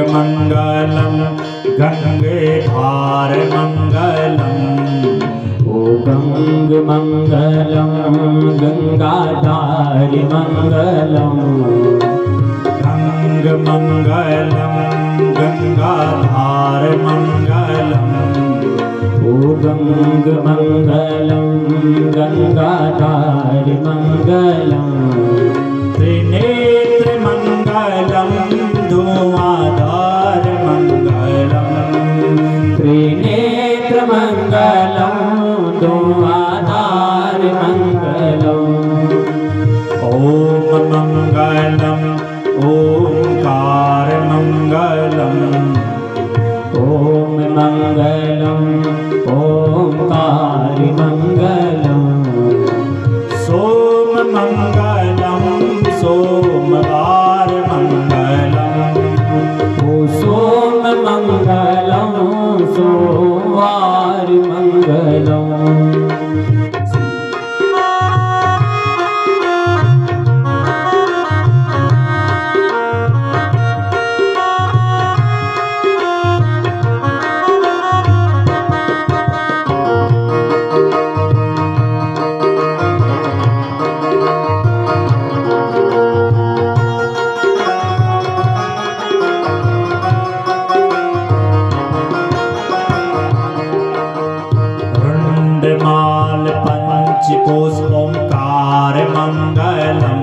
मंगलम गंगे धार मंगलम। ओ गंग मंगलम गंगाधार मंगलम। गंग मंगलम गंगाधार मंगलम। ओ गंग मंगलम गंगाधार मंगलम। त्रिनेत्र मंगलम धुआंधार मंगलम। त्रिनेत्र मंगलम धुआंधार मंगलम। ओम मंगलम ओंकार मंगलम। ओम मंगलम ओंकार मंगलम। सोम मंगलम सोमवार मंगलम। ओ सोम मंगलम सोमवार मंगलम। माल पंचकोश ओंकार मंगलम।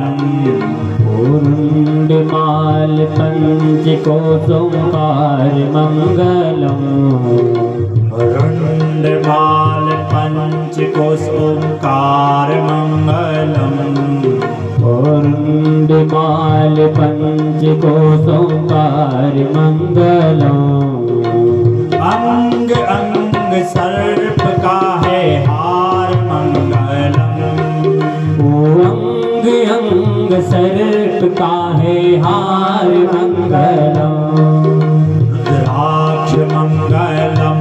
रुंडमाल पंचकोश ओंकार मंगलम। रुंडमाल पंचकोश ओंकार मंगलम। रुंडमाल पंचकोश ओंकार मंगलम। अंग अंग सर्प का है हार मंगलम। ओ अंग अंग सर्प का है हार मंगलम। रुद्राक्ष मंगलम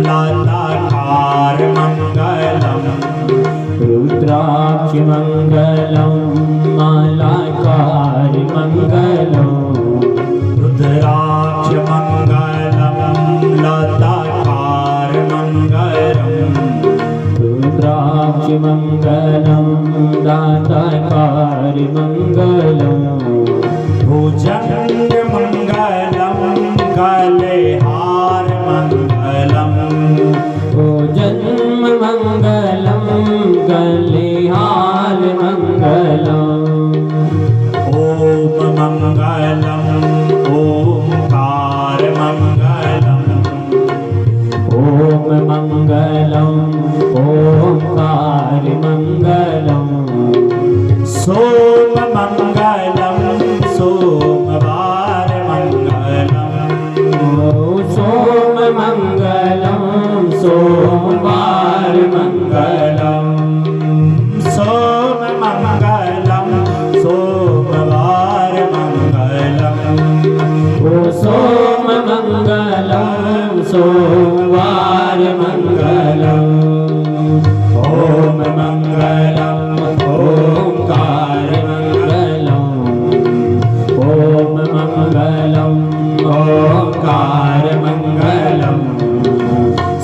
ललाकार मंगलम। रुद्राक्ष मंगलम मालाकार मंगलम। रुद्राक्ष मंगलम ललाकार मंगलम। रुद्राक्ष मंगलम दाताकार मंगलम। भुजंग मंगलम गले हार मंगलम। ओ जन्म मंगलम गले हार मंगलम। ओम मंगलम ओंकार मंगलम। ओम मंगलम ओंकार मंगलम। सोम मंगलम सोमवार मंगलम। ओ सोम मंगलम सोमवार मंगलम। सोम मंगलम सोमवार मंगलम। ओ सोम मंगलम सोमवार मंगलम। ओम मंगलम ओंकार मंगलम। ओम मंगलम ओंकार मंगलम।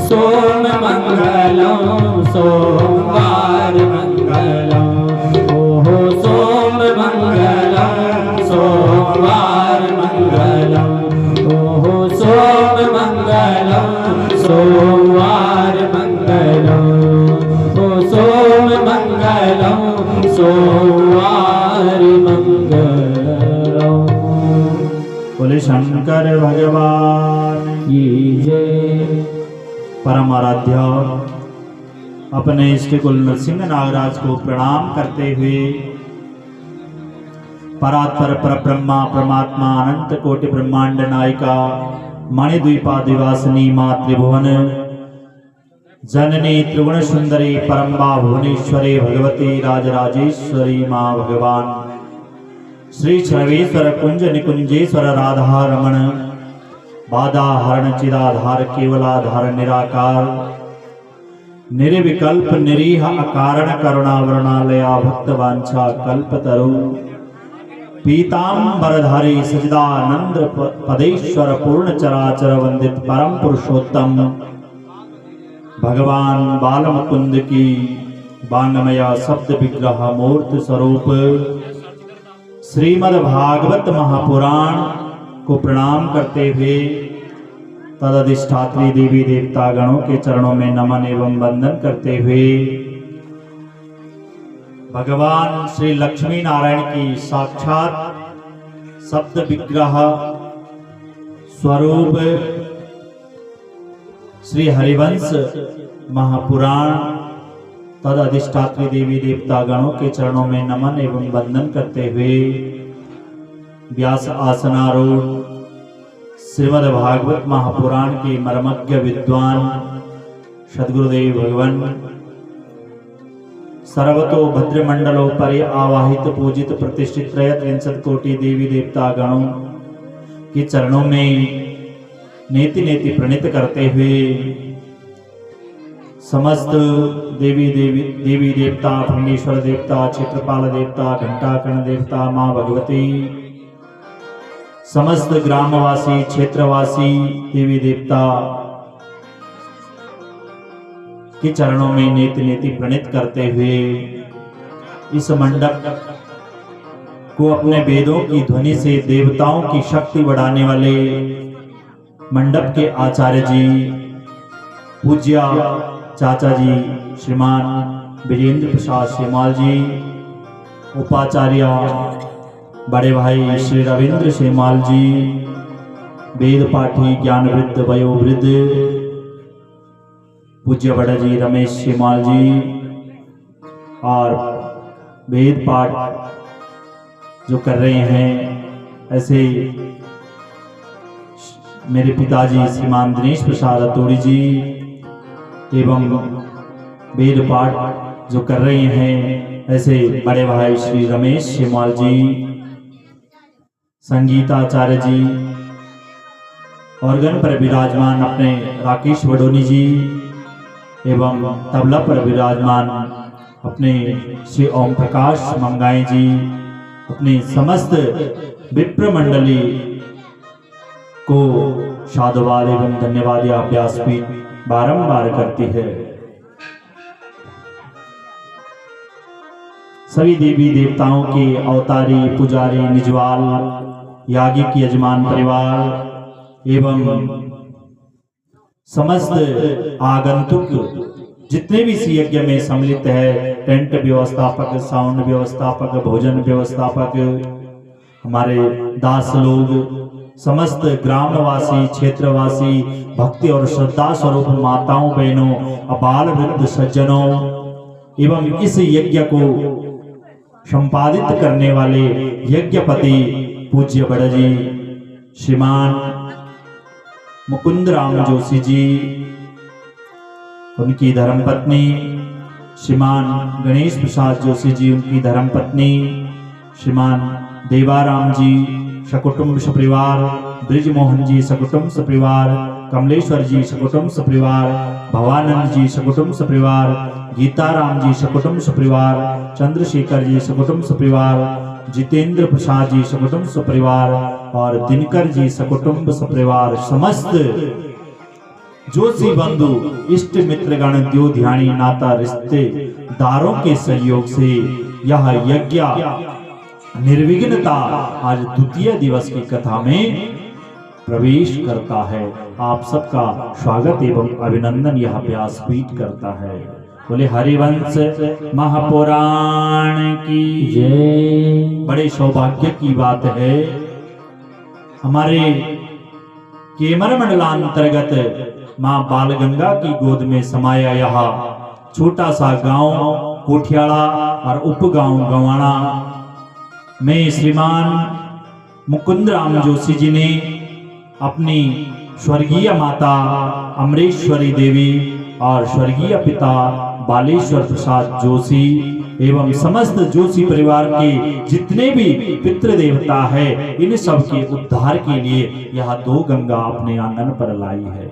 सोम मंगलम सोमवार मंगलम। ओहो सोम मंगलम सोमवार मंगलम। ओहो सोम मंगलम सोमवार मंगलम। ओ सोम मंगलम सोमवार मंगलम। बोले शंकर भगवान की जय। परम आराध्य अपने इष्ट कुल नरसिंह नागराज को प्रणाम करते हुए परात्पर पर ब्रह्मा परमात्मा अनंत कोटि ब्रह्मांड नायिका मणिद्वीपादिवासिनी मां त्रिभुवन जननी त्रिगुण सुंदरी परम्बा भुवनेश्वरी भगवती राजराजेश्वरी मां भगवान श्री सर्वेश्वर कुंज निकुंजेश्वर राधा रमण बाधा हरण चिदाधार केवलाधार निराकार निर्विकल्प निरीह अकारण करुणा वरुणालया भक्तवांछा कल्पतरु पीतांबरधारी सजदानंद पदेश्वर पूर्ण चराचर वंदित परम पुरुषोत्तम भगवान बाल मुकुंद की बांगमया शब्द विग्रह मूर्ति स्वरूप श्रीमद् भागवत महापुराण को प्रणाम करते हुए तदधिष्ठात्री देवी देवता गणों के चरणों में नमन एवं वंदन करते हुए भगवान श्री लक्ष्मी नारायण की साक्षात शब्द विग्रह स्वरूप श्री हरिवंश महापुराण तद अधिष्ठात्री देवी देवता गणों के चरणों में नमन एवं वंदन करते हुए व्यास आसनारूढ़ श्रीमद् भागवत महापुराण के मर्मज्ञ विद्वान सद्गुरुदेव भगवान सर्वतो भद्रमंडलों पर आवाहित पूजित प्रतिष्ठित त्रयत्रिंशत् कोटि देवी देवता गणों के चरणों में नेति नेति प्रणित करते हुए समस्त देवी देवता खंडेश्वर देवता क्षेत्रपाल देवता घंटाकर्ण देवता माँ भगवती समस्त ग्रामवासी क्षेत्रवासी देवी देवता के चरणों में नेति नेति प्रणित करते हुए इस मंडप को अपने वेदों की ध्वनि से देवताओं की शक्ति बढ़ाने वाले मंडप के आचार्य जी पूज्य चाचा जी श्रीमान विजेंद्र प्रसाद शेमाल जी, उपाचार्य बड़े भाई श्री रविंद्र शेमाल जी, वेद पाठी ज्ञानवृद्ध वयोवृद्ध पूज्य बड़ा जी रमेश शेमाल जी और वेद पाठ जो कर रहे हैं ऐसे मेरे पिताजी श्रीमान दिनेश प्रसाद अतोड़ी जी एवं वेद पाठ जो कर रहे हैं ऐसे बड़े भाई श्री रमेश शेमाल जी, संगीताचार्य जी, ऑर्गन पर विराजमान अपने राकेश वडोनी जी एवं तबला पर विराजमान अपने श्री ओम प्रकाश मंगाई जी, अपने समस्त विप्र मंडली को साधुवाद एवं धन्यवाद या व्यासपीठ बारंबार करती है। सभी देवी देवताओं के अवतारी पुजारी निजवाल यागिक यजमान परिवार एवं समस्त आगंतुक जितने भी इस यज्ञ में सम्मिलित है, टेंट व्यवस्थापक, साउंड व्यवस्थापक, भोजन व्यवस्थापक, हमारे दास लोग, समस्त ग्रामवासी क्षेत्रवासी, भक्ति और श्रद्धा स्वरूप माताओं बहनों, अबाल वृद्ध सज्जनों एवं इस यज्ञ को संपादित करने वाले यज्ञपति पूज्य बड़ा जी श्रीमान मुकुंद राम जोशी जी, उनकी धर्मपत्नी श्रीमान गणेश प्रसाद जोशी जी, उनकी धर्मपत्नी श्रीमान देवाराम जी सकुटुंब सपरिवार, ब्रिजमोहन जी सकुटुंब सपरिवार, कमलेश्वर जी सकुटुंब सपरिवार, भवानंद जी सकुटुंब सपरिवार, गीताराम जी सकुटुंब सपरिवार, चंद्रशेखर जी सकुटुंब सपरिवार, जितेंद्र प्रसाद जी सकुटुंब सपरिवार और दिनकर जी सकुटुंब सपरिवार, समस्त जोशी बंधु इष्ट मित्रगण द्यो ध्यानी नाता रिश्तेदारों के सहयोग से यह यज्ञ निर्विघ्नता आज द्वितीय दिवस की कथा में प्रवेश करता है। आप सबका स्वागत एवं अभिनंदन यह व्यासपीठ करता है। बोले हरिवंश महापुराण की जय। बड़े सौभाग्य की बात है, हमारे केमर मंडलांतर्गत मां बालगंगा की गोद में समाया यह छोटा सा गांव कोठियाड़ा और उपगांव गवाना में श्रीमान मुकुंद राम जोशी जी ने अपनी स्वर्गीय माता अमरेश्वरी देवी और स्वर्गीय पिता बालेश्वर प्रसाद जोशी एवं समस्त जोशी परिवार के जितने भी पितृ देवता है, इन सब के उद्धार के लिए यह 2 गंगा अपने आंगन पर लाई है।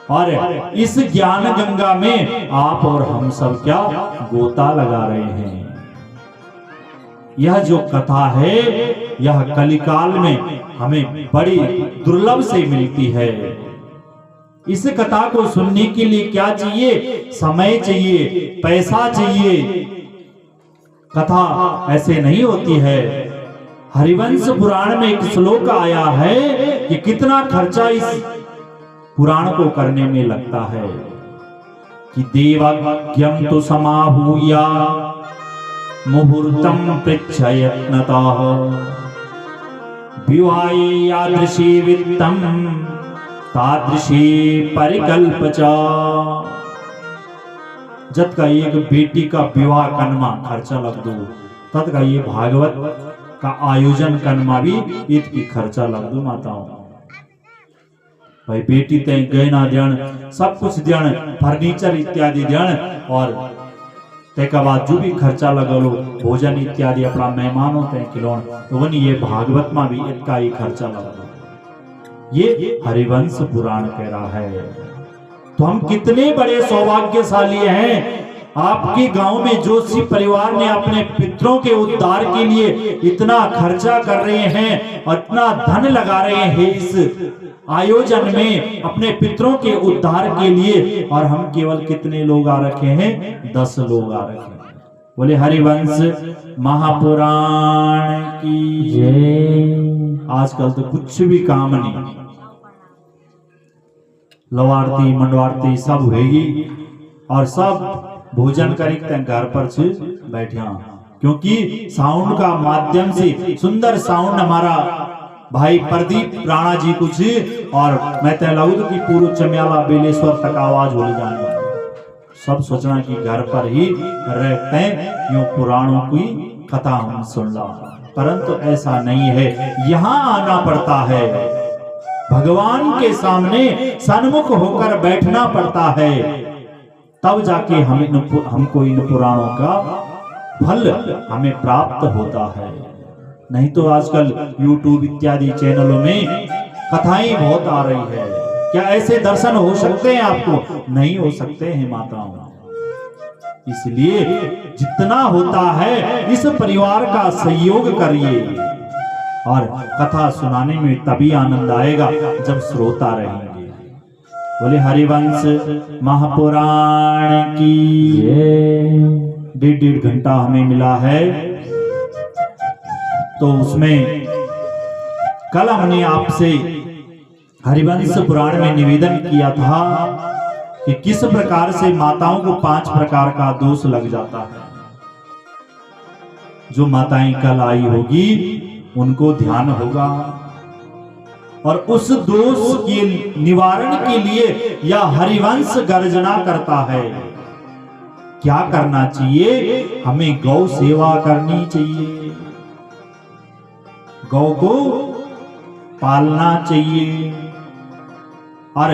और इस ज्ञान गंगा में आप और हम सब क्या गोता लगा रहे हैं। यह जो कथा है यह कलिकाल में हमें बड़ी दुर्लभ से मिलती है। इस कथा को सुनने के लिए क्या चाहिए? समय चाहिए, पैसा चाहिए। कथा ऐसे नहीं होती है। हरिवंश पुराण में एक श्लोक आया है कि कितना खर्चा इस पुराण को करने में लगता है कि देवज्ञं तु समाहूय मुहूर्तं पृच्छयत्नतः विवाहे यादृशी वित्तं तादृशी परिकल्प च। जत का एक बेटी का विवाह कनमा खर्चा लग दो, तत का ये भागवत का आयोजन कनमा भी इत की खर्चा लग दो। माताओं भाई बेटी ते गहना देन, सब कुछ देन, फर्नीचर इत्यादि देन, और तेका बाद जो भी खर्चा लगलो भोजन इत्यादि अपना मेहमानों ते खिलौन, तो वनी ये भागवत में भी इतना ही खर्चा लगलो। ये हरिवंश पुराण कह रहा है। तो हम कितने बड़े सौभाग्यशाली हैं। आपके गांव में जोशी परिवार ने अपने पितरों के उद्धार के लिए इतना खर्चा कर रहे हैं, इतना धन लगा रहे हैं इस आयोजन में अपने पितरों के उद्धार के लिए, और हम केवल कितने लोग आ रखे हैं? 10 लोग आ रखे हैं। बोले हरिवंश महापुराण की जय। आजकल तो कुछ भी काम नहीं, लवारती मंडवारती सब होगी और सब भोजन करके घर पर बैठे, क्योंकि साउंड का माध्यम से सुंदर साउंड हमारा भाई प्रदीप राणा जी कुछ, और मैं तैलाउद की पूर्व चम्याला बेलेश्वर तक आवाज हो जाने वाली। सब सोचना कि घर पर ही रहते हैं, यूं पुराणों की कथा हम सुन ला, परंतु ऐसा नहीं है। यहाँ आना पड़ता है, भगवान के सामने सन्मुख होकर बैठना पड़ता है, तब जाके हमको इन पुराणों का फल हमें प्राप्त होता है। नहीं तो आजकल YouTube इत्यादि चैनलों में कथाएं बहुत आ रही है। क्या ऐसे दर्शन हो सकते हैं आपको? नहीं हो सकते हैं माताओं। इसलिए जितना होता है इस परिवार का सहयोग करिए, और कथा सुनाने में तभी आनंद आएगा जब श्रोता रहेंगे। बोले हरिवंश महापुराण की 1.5 घंटा हमें मिला है। तो उसमें कल हमने आपसे हरिवंश पुराण में निवेदन किया था कि किस प्रकार से माताओं को 5 प्रकार का दोष लग जाता है। जो माताएं कल आई होगी उनको ध्यान होगा, और उस दोष के निवारण के लिए यह हरिवंश गर्जना करता है। क्या करना चाहिए? हमें गौ सेवा करनी चाहिए, गौ को पालना चाहिए, और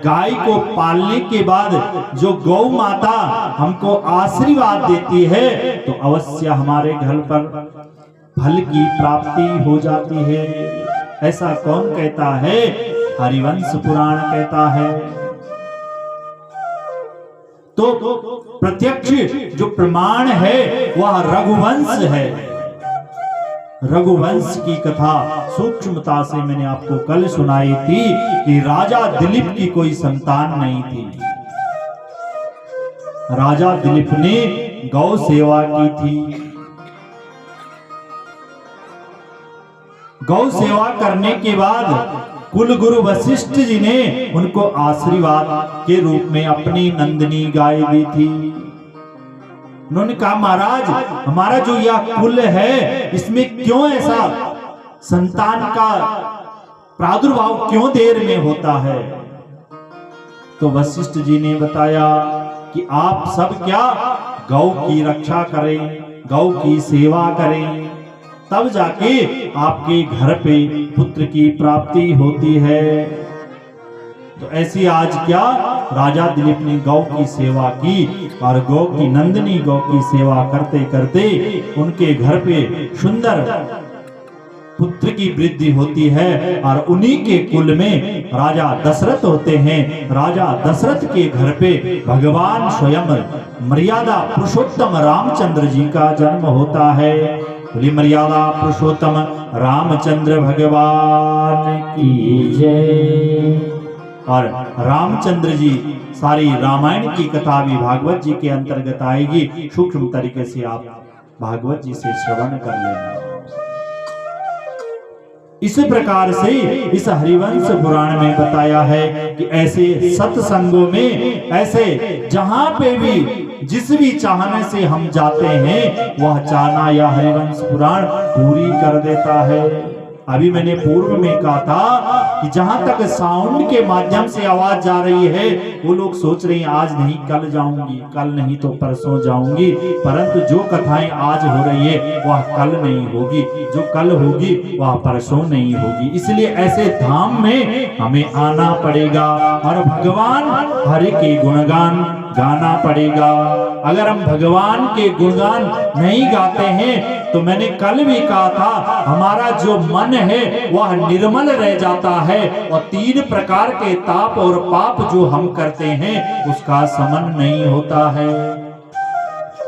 गाय को पालने के बाद जो गौ माता हमको आशीर्वाद देती है तो अवश्य हमारे घर पर फल की प्राप्ति हो जाती है। ऐसा कौन कहता है? हरिवंश पुराण कहता है। तो प्रत्यक्ष जो प्रमाण है वह रघुवंश है। रघुवंश की कथा सूक्ष्मता से मैंने आपको कल सुनाई थी कि राजा दिलीप की कोई संतान नहीं थी। राजा दिलीप ने गौ सेवा की थी। गौ सेवा करने के बाद कुल गुरु वशिष्ठ जी ने उनको आशीर्वाद के रूप में अपनी नंदिनी गाय दी थी। उन्होंने कहा महाराज हमारा जो यह कुल है इसमें क्यों ऐसा संतान का प्रादुर्भाव क्यों देर में होता है? तो वशिष्ठ जी ने बताया कि आप सब क्या गौ की रक्षा करें, गौ की सेवा करें, तब जाके आपके घर पे पुत्र की प्राप्ति होती है। तो ऐसी आज क्या राजा दिलीप ने गौ की सेवा की, और गौ की नंदिनी गौ की सेवा करते करते उनके घर पे सुंदर पुत्र की वृद्धि होती है और उन्हीं के कुल में राजा दशरथ होते हैं। राजा दशरथ के घर पे भगवान स्वयं मर्यादा पुरुषोत्तम रामचंद्र जी का जन्म होता है। बोली मर्यादा पुरुषोत्तम रामचंद्र भगवान की जय। और रामचंद्र जी सारी रामायण की कथा भी भागवत जी के अंतर्गत आएगी। सूक्ष्म तरीके से आप भागवत जी से श्रवण कर लेना। इस प्रकार से इस हरिवंश पुराण में बताया है कि ऐसे सत्संगों में, ऐसे जहां पे भी जिस भी चाहने से हम जाते हैं वह चाहना यह हरिवंश पुराण पूरी कर देता है। अभी मैंने पूर्व में कहा था कि जहां तक साउंड के माध्यम से आवाज जा रही है वो लोग सोच रहे हैं आज नहीं कल जाऊंगी, कल नहीं तो परसों जाऊंगी, परंतु जो कथाएं आज हो रही है वह कल नहीं होगी, जो कल होगी वह परसों नहीं होगी। इसलिए ऐसे धाम में हमें आना पड़ेगा और भगवान हरि के गुणगान गाना पड़ेगा। अगर हम भगवान के गुणगान नहीं गाते हैं तो मैंने कल भी कहा था हमारा जो मन है वह निर्मल रह जाता है और 3 प्रकार के ताप और पाप जो हम करते हैं उसका समन नहीं होता है।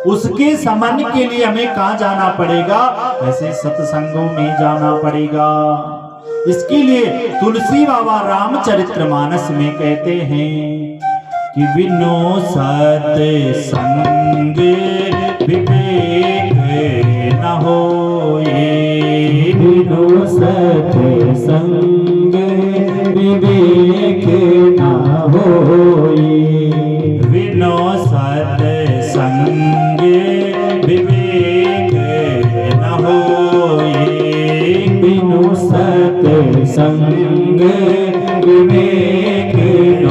उसके समन के लिए हमें कहां जाना पड़ेगा? ऐसे सत्संगों में जाना पड़ेगा। इसके लिए तुलसी बाबा रामचरितमानस में कहते हैं कि बिनु सत्संग विवेक न होए, बिनु सत्संग विवेक न होए, बिनु सत्संग विवेक न होए, बिनु सत्संग विवेक न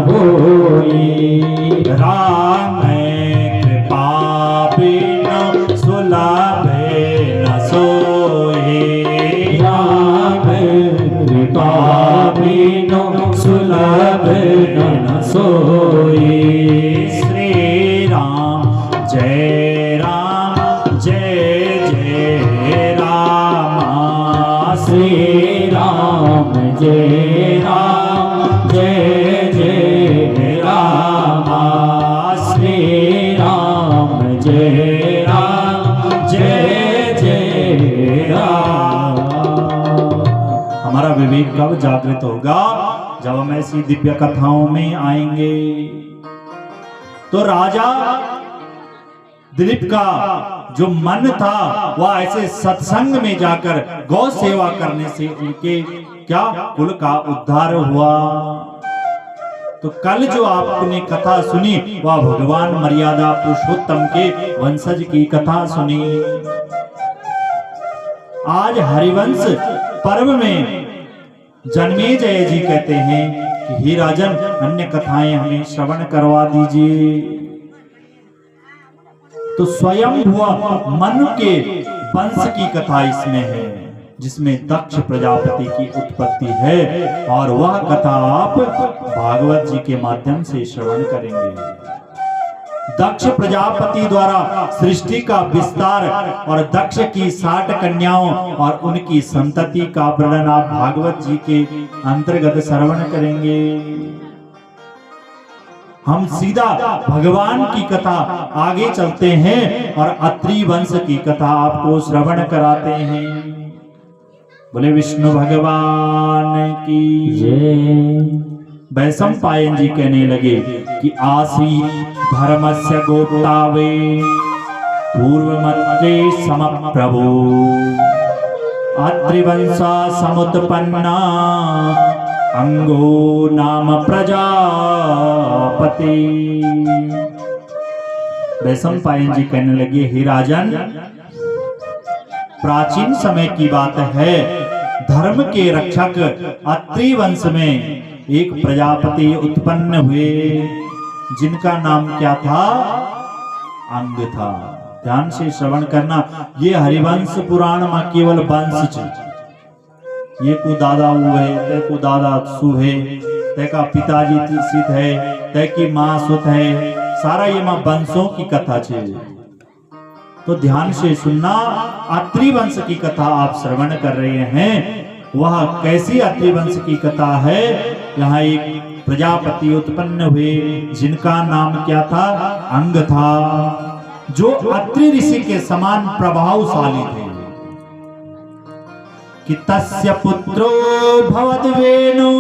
होए। राम कृपा बिनु सुलभ न सोए, राम कृपा बिनु सुलभ न सोए। श्री राम जय जय राम, श्री राम जय जय राम, श्री राम जय जय राम। हमारा विवेक कब जागृत होगा? जब हम ऐसी दिव्य कथाओं में आएंगे। तो राजा दिलीप का जो मन था वह ऐसे सत्संग में जाकर गौ सेवा करने से उनके क्या कुल का उद्धार हुआ। तो कल जो आपने कथा सुनी वह भगवान मर्यादा पुरुषोत्तम के वंशज की कथा सुनी। आज हरिवंश पर्व में जन्मेजय जी कहते हैं कि हे राजन अन्य कथाएं हमें श्रवण करवा दीजिए। तो स्वयं हुआ मनु के वंश की कथा इसमें है, जिसमें दक्ष प्रजापति की उत्पत्ति है और वह कथा आप भागवत जी के माध्यम से श्रवण करेंगे। दक्ष प्रजापति द्वारा सृष्टि का विस्तार और दक्ष की 60 कन्याओं और उनकी संतति का वर्णन आप भागवत जी के अंतर्गत श्रवण करेंगे। हम सीधा भगवान की कथा आगे चलते हैं और अत्रि वंश की कथा आपको श्रवण कराते हैं। बोले विष्णु भगवान की जय। वैशंपायन जी कहने लगे कि आसी धर्मस्य गोप्तावे पूर्वमत्रे समप्रभो अत्रिवंशा समुत्पन्ना अंगो नाम प्रजापति। वैशंपायन जी कहने लगे हे राजन, प्राचीन समय की बात है, धर्म के रक्षक अत्रि वंश में एक प्रजापति उत्पन्न हुए जिनका नाम क्या था? अंग था। ध्यान से श्रवण करना, ये हरिवंश पुराण में केवल वंश ये को दादा हुए, तय को दादा सु है, तय का पिताजी सिद्ध है, तय की माँ सुत है, सारा ये माँ वंशों की कथा छे। तो ध्यान से सुनना। अत्रि वंश की कथा आप श्रवण कर रहे हैं। वह कैसी अत्रि वंश की कथा है? यहाँ एक प्रजापति उत्पन्न हुए जिनका नाम क्या था? अंग था, जो अत्रि ऋषि के समान प्रभावशाली थे। कि तस्य पुत्रो भवद्वेनो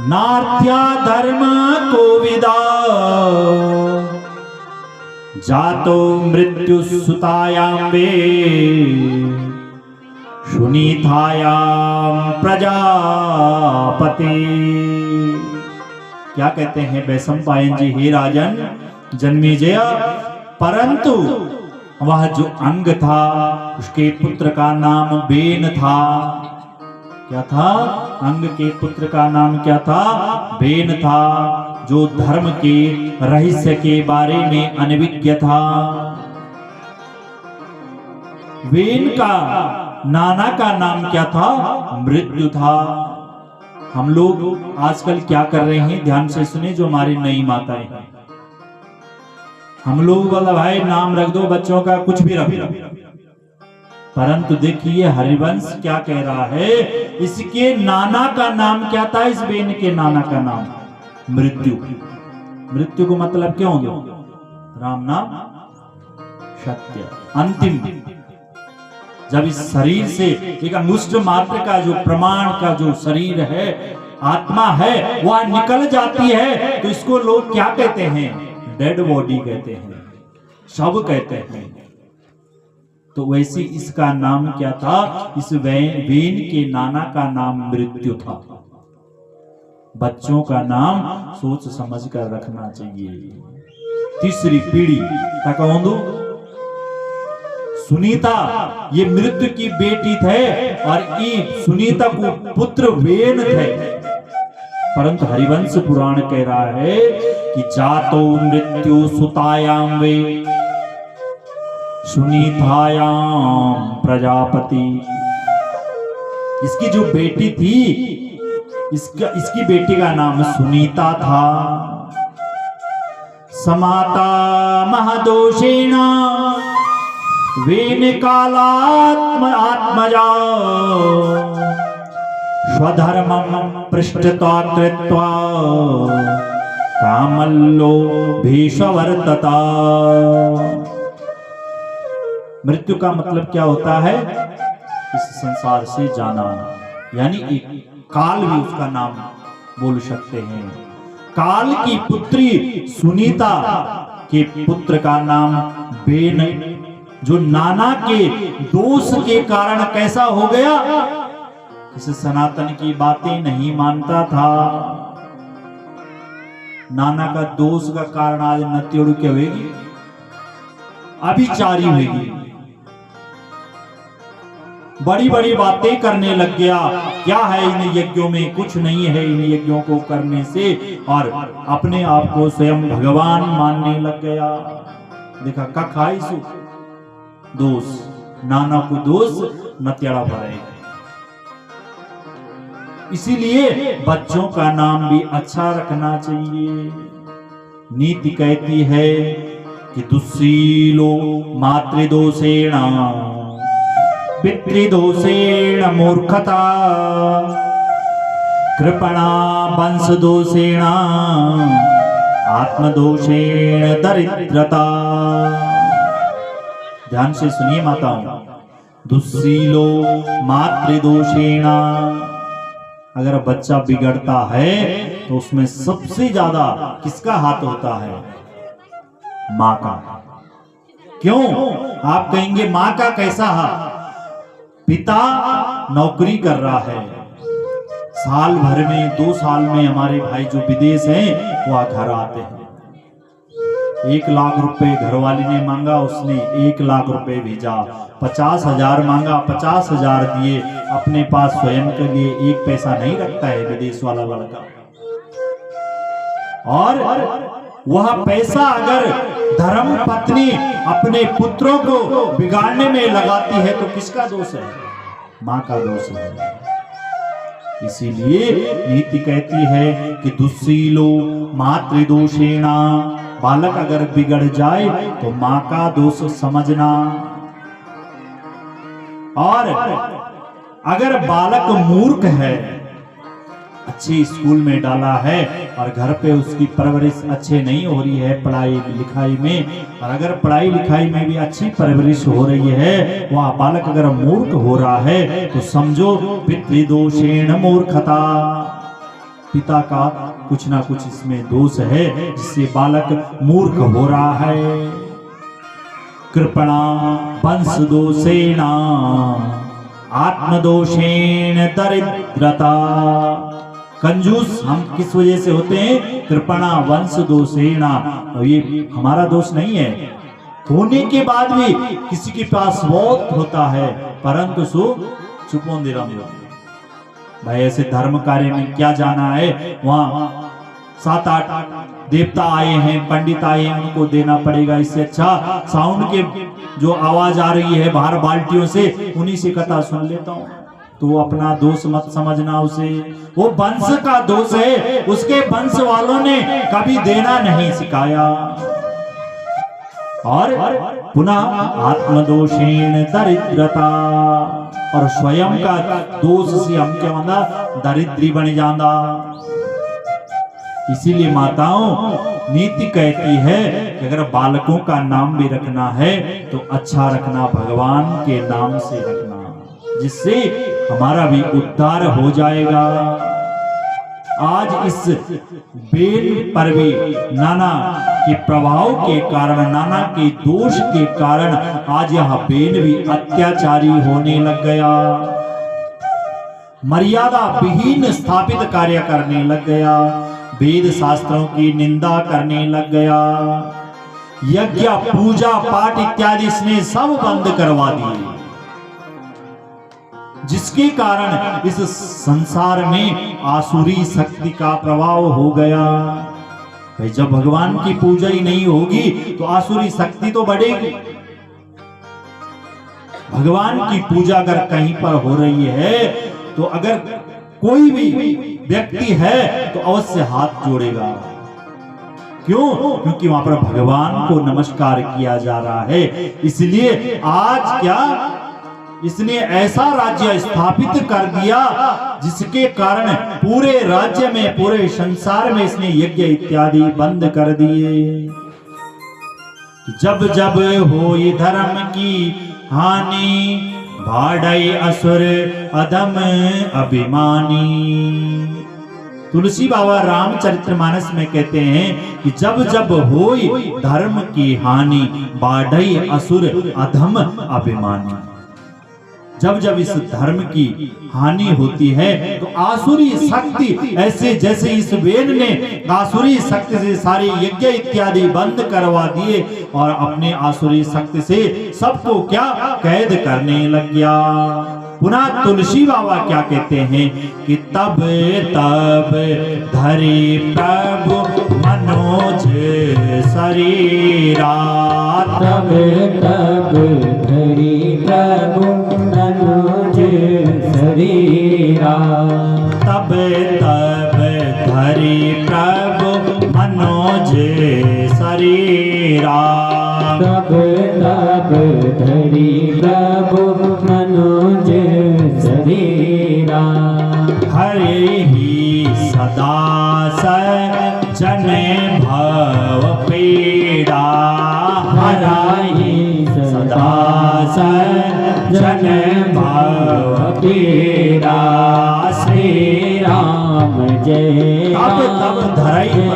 नार्थ्या धर्म कोविदा जातो मृत्यु सुतायां वे शुनीथायां प्रजापति। क्या कहते हैं वैशंपायन जी? हे राजन जन्मेजय, परंतु वह जो अंग था उसके पुत्र का नाम बेन था। क्या था? अंग के पुत्र का नाम क्या था? बेन था, जो धर्म के रहस्य के बारे में अनभिज्ञ था। बेन का नाना का नाम क्या था? मृत्यु था। हम लोग आजकल क्या कर रहे हैं? ध्यान से सुने, जो हमारी नई माताएं हैं, हम लोग बोला भाई नाम रख दो बच्चों का, कुछ भी रख दो। परंतु देखिए हरिवंश क्या कह रहा है, इसके नाना का नाम क्या था? इस बेन के नाना का नाम मृत्यु। मृत्यु को मतलब क्यों दो? राम नाम सत्य। अंतिम जब इस शरीर से एक अंगुष्ठ मात्र का जो प्रमाण का जो शरीर है, आत्मा है, वह निकल जाती है, तो इसको लोग क्या कहते हैं? डेड बॉडी कहते हैं, शव कहते हैं। तो वैसे इसका नाम क्या था? इस बेन के नाना का नाम मृत्यु था। बच्चों का नाम सोच समझ कर रखना चाहिए। तीसरी पीढ़ी तक सुनीता ये मृत्यु की बेटी थे और ये सुनीता को पुत्र वेन थे। परंतु हरिवंश पुराण कह रहा है कि जातो मृत्यु सुतायाम वे सुनीतायाम प्रजापति। इसकी जो बेटी थी, इसकी बेटी का नाम सुनीता था। समाता महदोषेण वेन कालात्म आत्मजा स्वधर्मं पृष्ठत्वा कृत्वा कामल्लो भीषवर्तता। मृत्यु का मतलब क्या होता है? इस संसार से जाना, यानी एक काल भी उसका नाम बोल सकते हैं। काल की पुत्री सुनीता के पुत्र का नाम बेन, जो नाना के दोष के कारण कैसा हो गया? इस सनातन की बातें नहीं मानता था। नाना का दोष का कारण आज नत्योड़ू क्या होगी? अभिचारी होगी। बड़ी बड़ी बातें करने लग गया। क्या है इन यज्ञों में? कुछ नहीं है इन यज्ञों को करने से, और अपने आप को स्वयं भगवान मानने लग गया। देखा कखाई सु दोष, नाना को दोष नत्याड़ा भरेगा। इसीलिए बच्चों का नाम भी अच्छा रखना चाहिए। नीति कहती है कि दुस्सीलो मातृदोषेण पितृदोषेण मूर्खता कृपणा वंशदोषेण आत्मदोषेण दरिद्रता। ध्यान से सुनिए माताओं, दुस्सीलो मातृदोषेण, अगर बच्चा बिगड़ता है तो उसमें सबसे ज्यादा किसका हाथ होता है? माँ का। क्यों? आप कहेंगे माँ का कैसा हाथ? पिता नौकरी कर रहा है, साल भर में 2 साल में हमारे भाई जो विदेश हैं वह घर आते हैं। 1 लाख रुपए घरवाली ने मांगा, उसने 1 लाख रुपए भेजा। 50,000 मांगा, 50,000 दिए। अपने पास स्वयं के लिए 1 पैसा नहीं रखता है विदेश वाला लड़का। और वह पैसा अगर धर्म पत्नी अपने पुत्रों को बिगाड़ने में लगाती है तो किसका दोष है? माँ का दोष है। इसीलिए नीति कहती है कि दुस्सीलो मातृदोषेण, बालक अगर बिगड़ जाए तो माँ का दोष समझना, और अगर बालक मूर्ख है, अच्छे स्कूल में डाला है और घर पे उसकी परवरिश अच्छे नहीं हो रही है पढ़ाई लिखाई में, और अगर पढ़ाई लिखाई में भी अच्छी परवरिश हो रही है, वह बालक अगर मूर्ख हो रहा है तो समझो पितृदोषेण मूर्खता, पिता का कुछ ना कुछ इसमें दोष है जिससे बालक मूर्ख हो रहा है। कृपणा वंश दोषेण आत्मदोषेण दरिद्रता, कंजूस हम किस वजह से होते हैं? कृपणा वंश दोषेण, ये हमारा दोष नहीं है, होने के बाद भी किसी के पास बहुत होता है परंतु सो चुपोंदिरम, भाई ऐसे धर्म कार्य में क्या जाना है, वहां 7-8 देवता आए हैं, पंडित आए हैं, उनको देना पड़ेगा, इससे अच्छा साउंड के जो आवाज आ रही है बाहर बाल्टियों से उन्हीं से कथा सुन लेता हूं। तो अपना दोष मत समझना उसे, वो वंश का दोष है, उसके वंश वालों ने कभी देना नहीं सिखाया। और पुनः आत्मदोषेण दरिद्रता, और स्वयं का दोष से हम क्या बंदा दरिद्री बन जाता। इसीलिए माताओं नीति कहती है कि अगर बालकों का नाम भी रखना है तो अच्छा रखना, भगवान के नाम से रखना, जिससे हमारा भी उद्धार हो जाएगा। आज इस बेन पर भी नाना के प्रभाव के कारण, नाना के दोष के कारण आज यह बेन भी अत्याचारी होने लग गया, मर्यादा विहीन स्थापित कार्य करने लग गया, वेद शास्त्रों की निंदा करने लग गया, यज्ञ पूजा पाठ इत्यादि इसने सब बंद करवा दिए, जिसके कारण इस संसार में आसुरी शक्ति का प्रभाव हो गया। भाई जब भगवान की पूजा ही नहीं होगी तो आसुरी शक्ति तो बढ़ेगी। भगवान की पूजा अगर कहीं पर हो रही है तो अगर कोई भी व्यक्ति है तो अवश्य हाथ जोड़ेगा। क्यों? क्योंकि वहां पर भगवान को नमस्कार किया जा रहा है। इसलिए आज क्या इसने ऐसा राज्य स्थापित कर दिया जिसके कारण पूरे राज्य में, पूरे संसार में इसने यज्ञ इत्यादि बंद कर दिए। जब जब होई धर्म की हानि, भाड़ई असुर अधम अभिमानी। तुलसी बाबा रामचरितमानस में कहते हैं कि जब जब होई धर्म की हानि, बाढ़ई असुर अधम अभिमानी। जब जब इस धर्म की हानि होती है तो आसुरी शक्ति, ऐसे जैसे इस वेद ने आसुरी शक्ति से सारे यज्ञ इत्यादि बंद करवा दिए और अपने आसुरी शक्ति से सबको क्या कैद करने लग गया। पुनः तुलसी बाबा क्या कहते हैं कि तब तब धरे प्रभु मनोज शरीरा, तब तब धरी प्रभु मनोज शरीरा, तब तब धरी प्रभु मनोज शरीरा, तब तब धरी प्रभु मनोज शरीरा। हरे ही सदा सजन भव पीड़ा, हराई सदा सजन भव पीड़ा। श्री राम जय तब तब धराई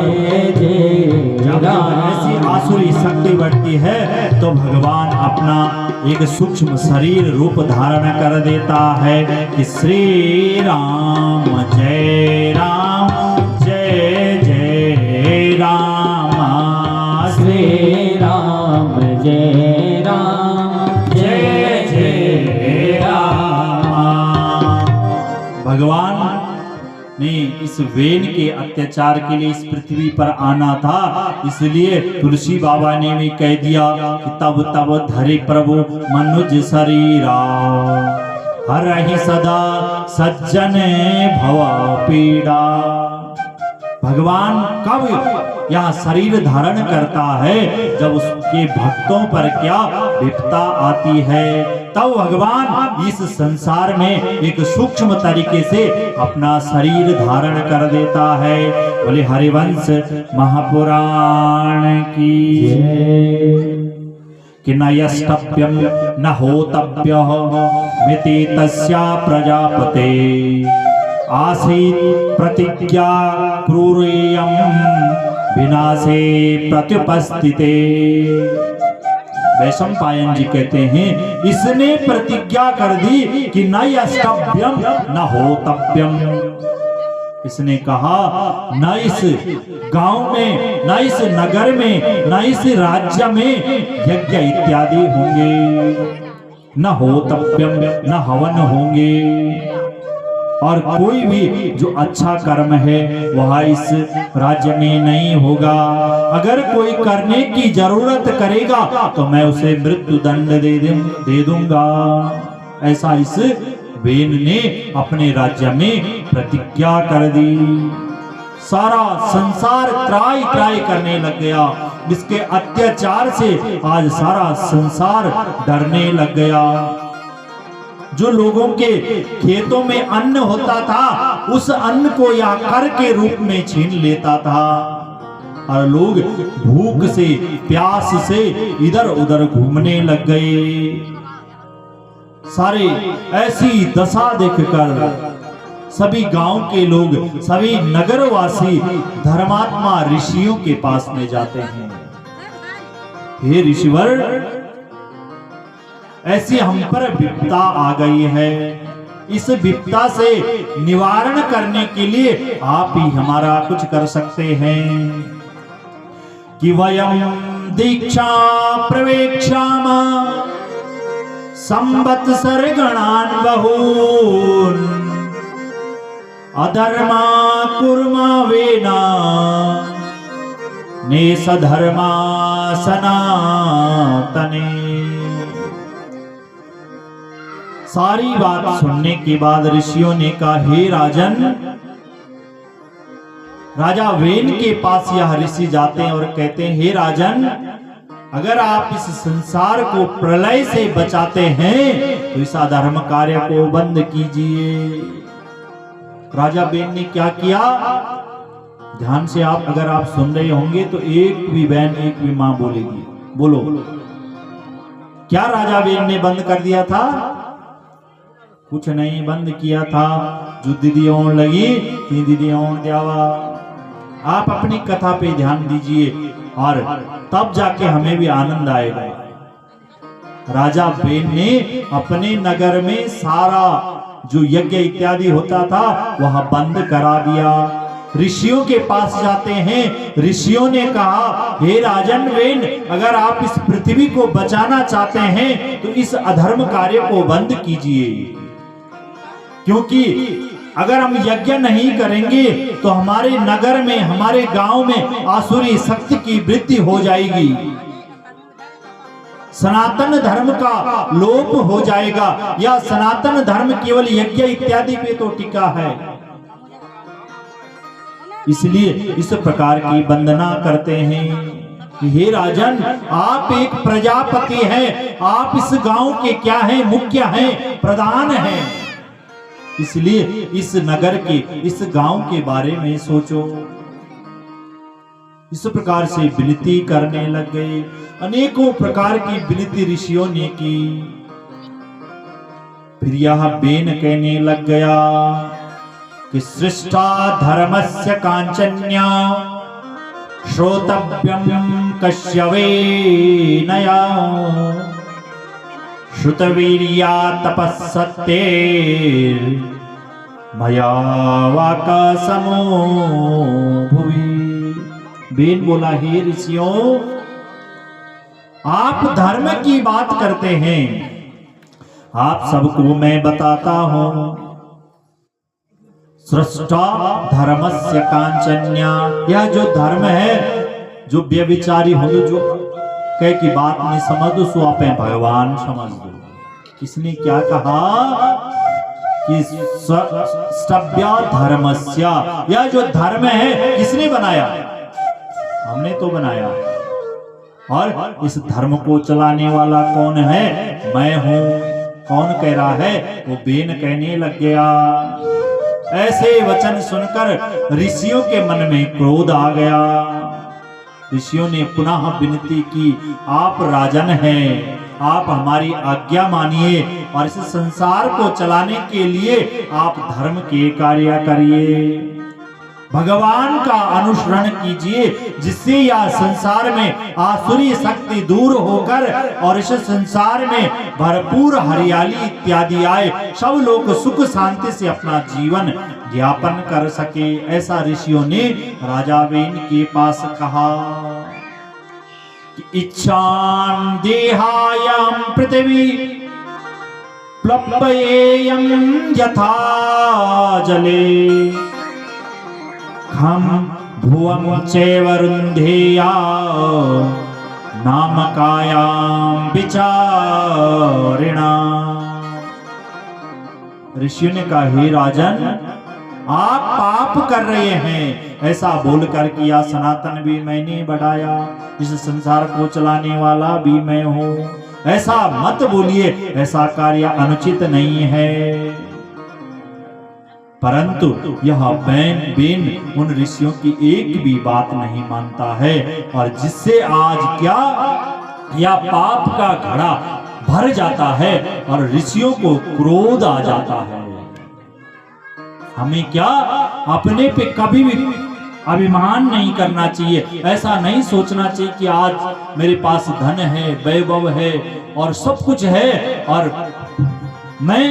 जब ऐसी आसुरी शक्ति बढ़ती है तो भगवान अपना एक सूक्ष्म शरीर रूप धारण कर देता है कि श्री राम जय जय राम, श्री राम जय जय जय राम। भगवान ने इस वेन के अत्याचार के लिए इस पृथ्वी पर आना था, इसलिए तुलसी बाबा ने भी कह दिया कि तब तब धरे प्रभु मनुज शरीरा, हरहि सदा सज्जन भव पीड़ा। भगवान कब यह शरीर धारण करता है? जब उसके भक्तों पर क्या विपदा आती है, तब भगवान इस संसार में एक सूक्ष्म तरीके से अपना शरीर धारण कर देता है। बोले हरिवंश महापुराण की कि न यष्टव्यम न होतव्यः मिति तस्या प्रजापते आसीत् प्रतिज्ञा क्रूरेयं विनाशे प्रत्युपस्थिते। वैशंपायन जी कहते हैं इसने प्रतिज्ञा कर दी कि न यष्टव्यम न होतव्यम। इसने कहा न इस गांव में, न इस नगर में, न इस राज्य में यज्ञ इत्यादि होंगे, न होतव्यम न हवन होंगे, और कोई भी जो अच्छा कर्म है वह इस राज्य में नहीं होगा। अगर कोई करने की जरूरत करेगा तो मैं उसे मृत्यु दंड दे दूंगा। ऐसा इस वेन ने अपने राज्य में प्रतिज्ञा कर दी। सारा संसार त्राई त्राई करने लग गया। इसके अत्याचार से आज सारा संसार डरने लग गया। जो लोगों के खेतों में अन्न होता था उस अन्न को यह कर के रूप में छीन लेता था, और लोग भूख से प्यास से इधर उधर घूमने लग गए। सारे ऐसी दशा देखकर सभी गांव के लोग, सभी नगरवासी धर्मात्मा ऋषियों के पास में जाते हैं। हे ऋषिवर, ऐसी हम पर विपदा आ गई है। इस विपदा से निवारण करने के लिए आप ही हमारा कुछ कर सकते हैं। कि वयम दीक्षा प्रवेक्षाम संवत्सर गणान बहून अधर्मा कुर्मा वेना नेस धर्मा सनातने। सारी बात सुनने के बाद ऋषियों ने कहा हे राजन, राजा वेन के पास यह ऋषि जाते हैं और कहते हैं हे राजन, अगर आप इस संसार को प्रलय से बचाते हैं तो इस अधर्म कार्य को बंद कीजिए। राजा वेन ने क्या किया? ध्यान से आप अगर आप सुन रहे होंगे तो एक भी बहन एक भी मां बोलेगी। बोलो, क्या राजा वेन ने बंद कर दिया था? कुछ नहीं बंद किया था। जो दीदी ओण लगी तीन दीदी ओण द्यावा। आप अपनी कथा पे ध्यान दीजिए और तब जाके हमें भी आनंद आएगा। राजा वेन ने अपने नगर में सारा जो यज्ञ इत्यादि होता था वह बंद करा दिया। ऋषियों के पास जाते हैं। ऋषियों ने कहा हे राजन वेन, अगर आप इस पृथ्वी को बचाना चाहते हैं तो इस अधर्म कार्य को बंद कीजिए, क्योंकि अगर हम यज्ञ नहीं करेंगे तो हमारे नगर में, हमारे गांव में आसुरी शक्ति की वृद्धि हो जाएगी, सनातन धर्म का लोप हो जाएगा। या सनातन धर्म केवल यज्ञ इत्यादि पे तो टिका है। इसलिए इस प्रकार की वंदना करते हैं कि हे राजन, आप एक प्रजापति हैं, आप इस गांव के क्या हैं? मुख्य हैं, प्रधान हैं। इसलिए इस नगर के, इस गांव के बारे में सोचो। इस प्रकार से विनती करने लग गए। अनेकों प्रकार की विनती ऋषियों ने की। फिर यह वेन कहने लग गया कि सृष्टा धर्मस्य कांचन्या श्रोतव्यम कश्यवेनया श्रुतवीर्या तपस्सत्ते मया वाकासमो भुवि। वेन बोला हे ऋषियों, आप धर्म की बात करते हैं, आप सबको मैं बताता हूं। सृष्टा धर्मस्य कांचन्या, यह जो धर्म है, जो व्यभिचारी हो, जो कह की बात नहीं समझ दो, सो आप भगवान समझ दो। किसने क्या कहा? कि सभ्य धर्मस्य, यह जो धर्म है किसने बनाया? हमने तो बनाया। और इस धर्म को चलाने वाला कौन है? मैं हूं। कौन कह रहा है? वो बेन कहने लग गया। ऐसे वचन सुनकर ऋषियों के मन में क्रोध आ गया। ऋषियों ने पुनः विनती की, आप राजन हैं, आप हमारी आज्ञा मानिए और इस संसार को चलाने के लिए आप धर्म के कार्य करिए, भगवान का अनुसरण कीजिए, जिससे यह संसार में आसुरी शक्ति दूर होकर और इस संसार में भरपूर हरियाली इत्यादि आए, सब लोग सुख शांति से अपना जीवन यापन कर सके। ऐसा ऋषियों ने राजा वेन के पास कहा कि इच्छां देहायं पृथ्वी प्लवयेयं यथा जले खम भुवं चैव रुन्धेया नामकायां विचारिणा। ऋषियों ने कहा, हे राजन, आप पाप कर रहे हैं। ऐसा बोलकर किया सनातन भी मैंने बढ़ाया, इस संसार को चलाने वाला भी मैं हूँ। ऐसा मत बोलिए, ऐसा कार्य अनुचित नहीं है। परंतु यह बेन उन ऋषियों की एक भी बात नहीं मानता है, और जिससे आज क्या यह पाप का घड़ा भर जाता है और ऋषियों को क्रोध आ जाता है। हमें क्या अपने पे कभी भी अभिमान नहीं करना चाहिए। ऐसा नहीं सोचना चाहिए कि आज मेरे पास धन है, वैभव है और सब कुछ है और मैं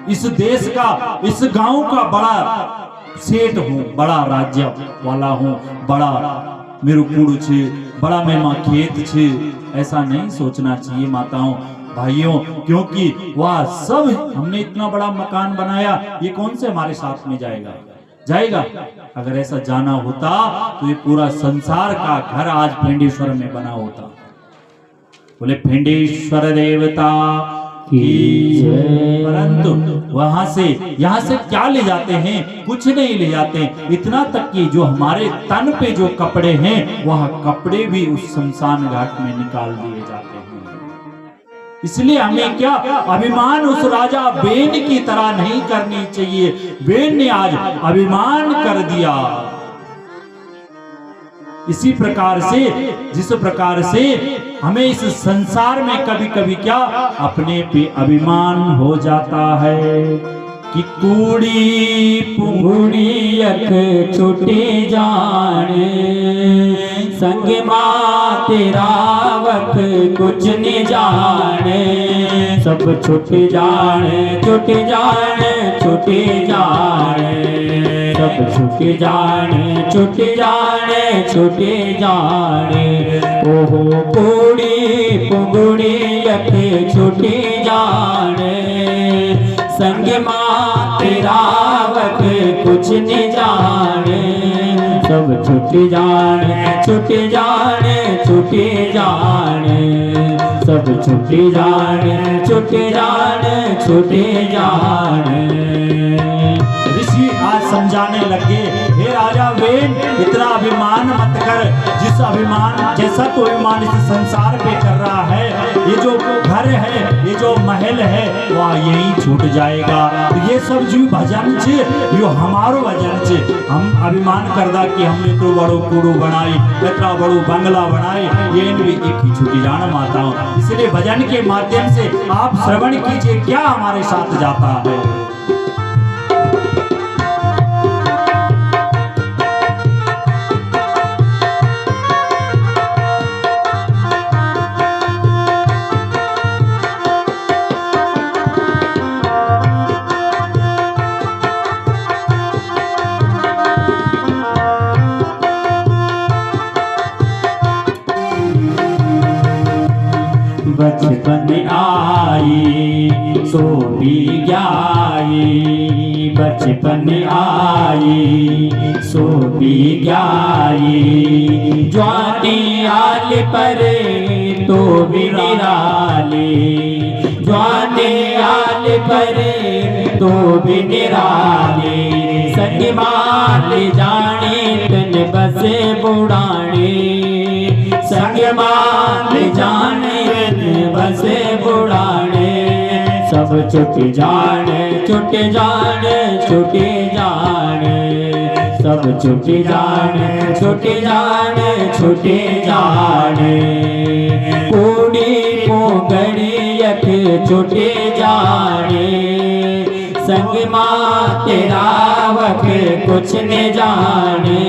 इस देश का, इस गांव का बड़ा सेठ हूँ, बड़ा राज्य वाला हूँ, बड़ा मेरे कुड़ छे, बड़ा मेरा खेत छे। ऐसा नहीं सोचना चाहिए माताओं भाइयों, क्योंकि वह सब हमने इतना बड़ा मकान बनाया, ये कौन से हमारे साथ में जाएगा? अगर ऐसा जाना होता तो ये पूरा संसार का घर आज फेंडेश्वर में बना होता। बोले फेंडेश्वर देवता की जय। परंतु वहां से यहाँ से क्या ले जाते हैं? कुछ नहीं ले जाते। इतना तक कि जो हमारे तन पे जो कपड़े हैं, वह कपड़े भी उस शमशान घाट में निकाल दिए जाते हैं। इसलिए हमें क्या अभिमान उस राजा बेन की तरह नहीं करनी चाहिए। बेन ने आज अभिमान कर दिया। इसी प्रकार से, जिस प्रकार से हमें इस संसार में कभी कभी क्या अपने पे अभिमान हो जाता है कि कूड़ी पुंगुड़ी अख छुटी जाने, संग मां तेरा वख कुछ नहीं जाने, सब छुट जाने, छुट जाने, छुट जाने, सब छुट जाने, छुट जाने, छुट जाने। ओहो कूड़ी पुंगुड़ी अख छुटी जाने, संग मां तेरा वख कुछ नहीं जाने, सब छुट जाने, छुट जाने, छुट जाने, सब छुट जाने, छुट जाने, छुट जाने। ऋषि आज समझाने लगे, हे राजा वेन, इतना अभिमान मत कर। जिस अभिमान, जैसा तो अभिमान इस संसार पे कर रहा है, ये जो घर है, ये जो महल है, वह यही छूट जाएगा। तो ये सब जो भजन छे, यो हमारो भजन छे। हम अभिमान करदा कि हमने तो बड़ो कूड़ो बनाई, इतना बड़ो बंगला बनाए, ये भी एक ही छूटी जाना माताओं। इसलिए भजन के माध्यम से आप श्रवण कीजिए क्या हमारे साथ जाता है। बचपन आई सो भी गई, बचपन आई सो भी गई, जवानी आल पर तो भी निराली, जवानी आल करे तो भी निराले, संग मान जाने तन बसे बुढ़ाने, संग मान जाने तन बसे बुढ़ाने, सब छुट जाने छुट जाने छुट जाने, सब छुट जाने छुट जाने छुट जाने, कूड़ी पोगड़ी यक छुट जाने, संग माँ तेरा वक कुछ न जाने,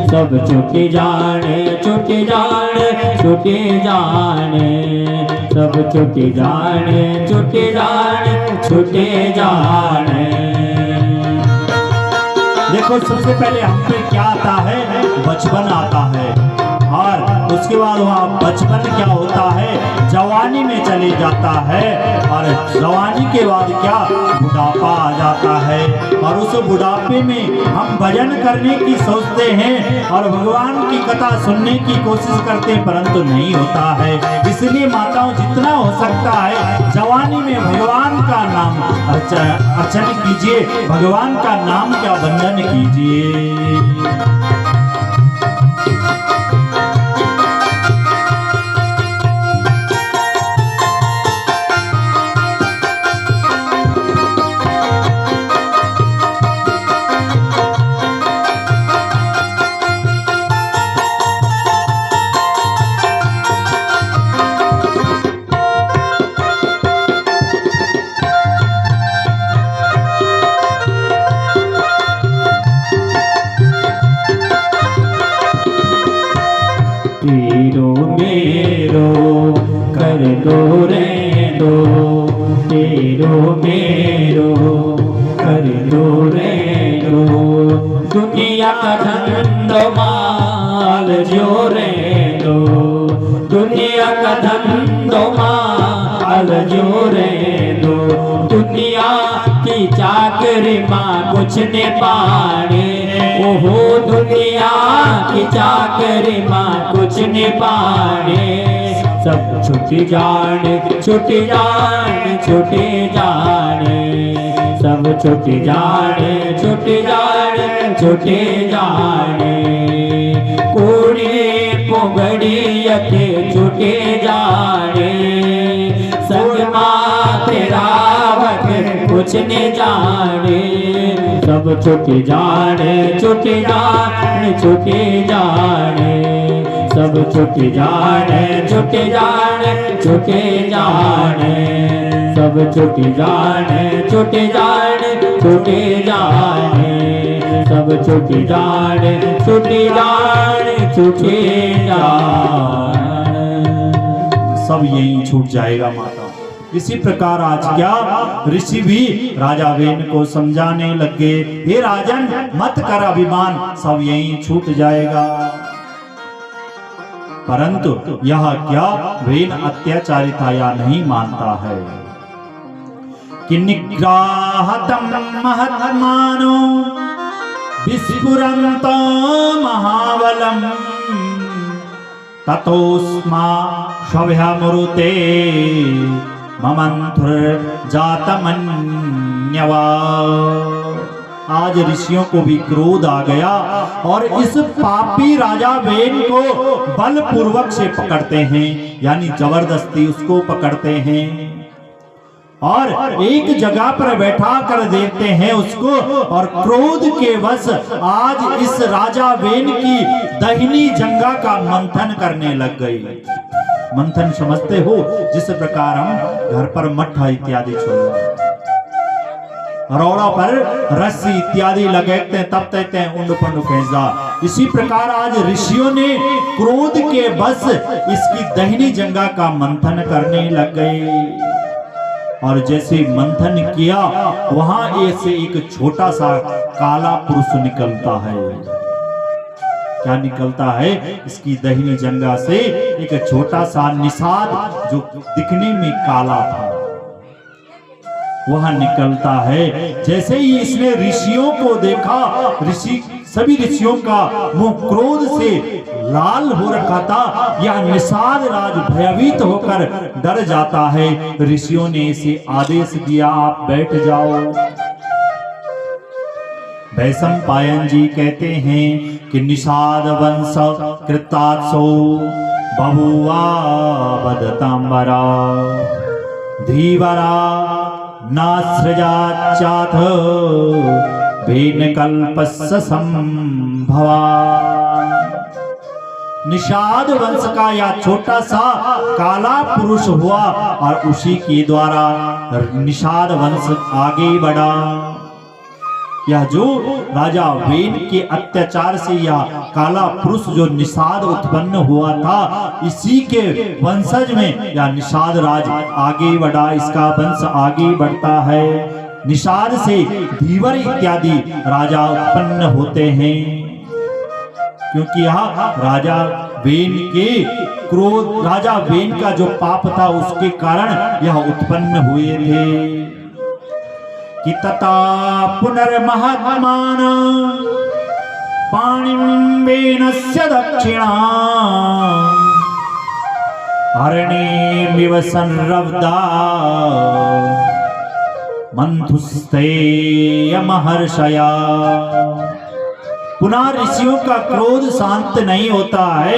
सब छुट जाने छुट जाने छुट जाने, सब छुट जाने छुट जाने छुट जाने। देखो, सबसे पहले हम पे क्या आता है? बचपन आता है, और उसके बाद वहाँ बचपन क्या होता है? जवानी में चले जाता है, और जवानी के बाद क्या? बुढ़ापा आ जाता है, और उस बुढ़ापे में हम भजन करने की सोचते हैं और भगवान की कथा सुनने की कोशिश करते हैं, परंतु नहीं होता है। इसलिए माताओं, जितना हो सकता है जवानी में भगवान का नाम अर्चन कीजिए, भगवान का नाम का वंदन कीजिए। तेरो मेरो कर दो रे दो, तेरो मेरो कर दो रे दो, दुनिया का धंधो माल जो रे दो, दुनिया का धंधो माल जो रे दो, दुनिया की चाकरी माँ कुछ न पाने, ओहो दुनिया की चाकरी माँ कुछ न पाने, सब छुट जाने छुट जाने छुट जाने, सब छुट जाने छुट जाने छुट जाने, कूड़ी पोगड़ी यके छुट जाने, संग माँ तेरा वक कुछ न जाने, सब छुट जाने छुट जाने छुट जाने, सब छुट जाने छुट जाने छुट जाने, सब छुट जाने छुट जाने छुट जाने, सब छुट जाने छुट जाने छुट जाने, सब यही छूट जाएगा माता। इसी प्रकार आज क्या? ऋषि भी राजा वेन को समझाने लगे, हे राजन मत कर अभिमान, सब यही छूट जाएगा। परंतु यह क्या? वेन अत्याचारी था या नहीं मानता है कि निग्राहतम महत्मानो विस्फुरंत महाबलम ततोस्मा शव्यमुरुते ममंथुर जातमन्यवा। आज ऋषियों को भी क्रोध आ गया और इस पापी राजा वेन को बलपूर्वक से पकड़ते हैं, यानी जबरदस्ती उसको पकड़ते हैं और एक जगह पर बैठा कर देते हैं उसको, और क्रोध के वश आज इस राजा वेन की दहिनी जंगा का मंथन करने लग गई। मंथन समझते हो? जिस प्रकार हम घर पर मट्ठा इत्यादि छोड़ते रौड़ा पर रस्सी इत्यादि लगाते हैं, तब कहते हैं उंड पंड फैजा। इसी प्रकार आज ऋषियों ने क्रोध के बस इसकी दहिनी जंगा का मंथन करने लग गए, और जैसे मंथन किया वहां ऐसे एक छोटा सा काला पुरुष निकलता है। क्या निकलता है? इसकी दहिनी जंगा से एक छोटा सा निषाद जो दिखने में काला था वह निकलता है। जैसे ही इसने ऋषियों को देखा, ऋषि सभी ऋषियों का मुंह क्रोध से लाल हो रखा था। यह निषाद राज भयभीत होकर डर जाता है। ऋषियों ने इसे आदेश दिया, आप बैठ जाओ। वैशंपायन जी कहते हैं कि निषाद वंश कृतात्सो बभुवा वदतांबरा धीवरा नासृजाचाथ भेन कल्पस्य संभवा। निषाद वंश का यह छोटा सा काला पुरुष हुआ और उसी के द्वारा निषाद वंश आगे बढ़ा। यह जो राजा वेन के अत्याचार से यह काला पुरुष जो निषाद उत्पन्न हुआ था, इसी के वंशज में यह निषाद राज आगे बढ़ा, इसका वंश आगे बढ़ता है। निषाद से धीवर इत्यादि राजा उत्पन्न होते हैं, क्योंकि यह राजा वेन के क्रोध, राजा वेन का जो पाप था उसके कारण यह उत्पन्न हुए थे। कि तथा पुनर्महात्मान पाणिं वेनस्य दक्षिणा हरणेमिव संरब्धा मंथुस्तेय महर्षया। पुनः ऋषियों का क्रोध शांत नहीं होता है,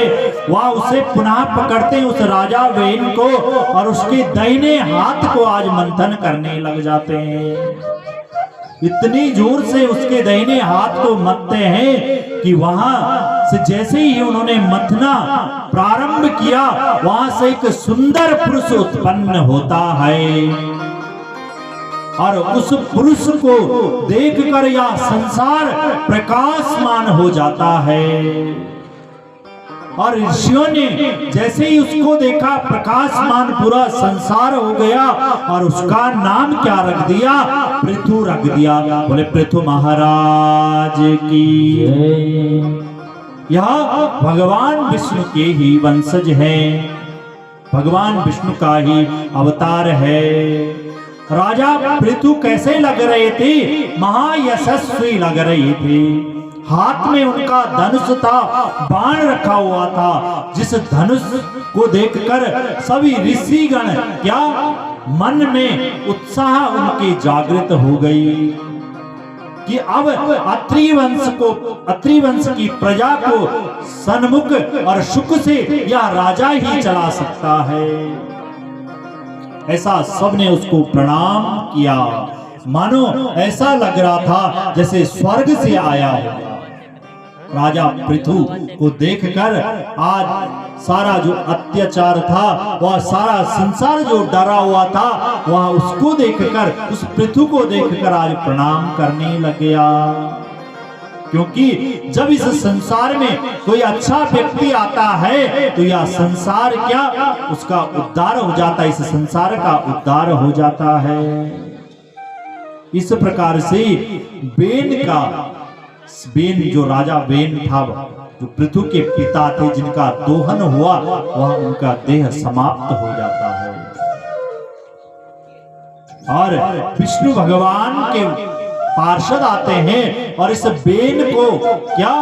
वह उसे पुनः पकड़ते हैं उस राजा वेन को और उसके दाहिने हाथ को आज मंथन करने लग जाते हैं। इतनी जोर से उसके दाहिने हाथ को मथते हैं कि वहां से जैसे ही उन्होंने मथना प्रारंभ किया, वहां से एक सुंदर पुरुष उत्पन्न होता है और उस पुरुष को देखकर यह संसार प्रकाशमान हो जाता है। और ऋषियों ने जैसे ही उसको देखा, प्रकाशमान पूरा संसार हो गया और उसका नाम क्या रख दिया? पृथु रख दिया। बोले पृथु महाराज की। यह भगवान विष्णु के ही वंशज हैं, भगवान विष्णु का ही अवतार है। राजा पृथु कैसे लग रहे थे? महायशस्वी लग रहे थे। हाथ में उनका धनुष था, बाण रखा हुआ था, जिस धनुष को देखकर सभी ऋषिगण क्या मन में उत्साह उनके जागृत हो गई कि अब अत्रि वंश की प्रजा को सन्मुख और सुख से यह राजा ही चला सकता है। ऐसा सबने उसको प्रणाम किया, मानो ऐसा लग रहा था जैसे स्वर्ग से आया हो। राजा पृथु को देखकर आज सारा जो अत्याचार था, वह सारा संसार जो डरा हुआ था, वह उसको देखकर, उस पृथु को देखकर आज प्रणाम करने लग गया। क्योंकि जब इस संसार में कोई अच्छा व्यक्ति आता है तो यह संसार क्या उसका उद्धार हो जाता है, इस संसार का उद्धार हो जाता है। इस प्रकार से बेन जो राजा बेन था, जो पृथु के पिता थे, जिनका दोहन हुआ, वह उनका देह समाप्त हो जाता है और विष्णु भगवान के पार्षद आते हैं और इस बेन को क्या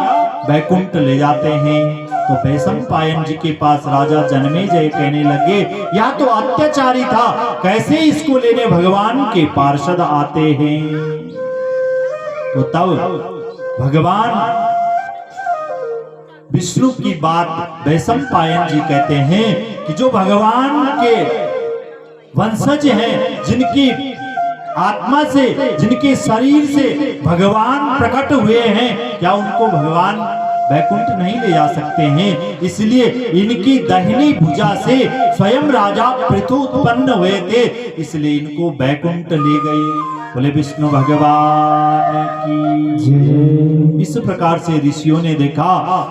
वैकुंठ ले जाते हैं। तो वैशंपायन जी के पास राजा जन्मेजय कहने लगे, यह तो अत्याचारी था, कैसे इसको लेने भगवान के पार्षद आते हैं। तो तब भगवान विष्णु की बात वैशंपायन जी कहते हैं कि जो भगवान के वंशज हैं, जिनकी आत्मा से, जिनके शरीर से भगवान प्रकट हुए हैं, क्या उनको भगवान वैकुंठ नहीं ले जा सकते हैं? इसलिए इनकी दाहिनी भुजा से स्वयं राजा पृथु उत्पन्न हुए थे, इसलिए इनको वैकुंठ ले गए। बोले विष्णु भगवान की जय। इस प्रकार से ऋषियों ने देखा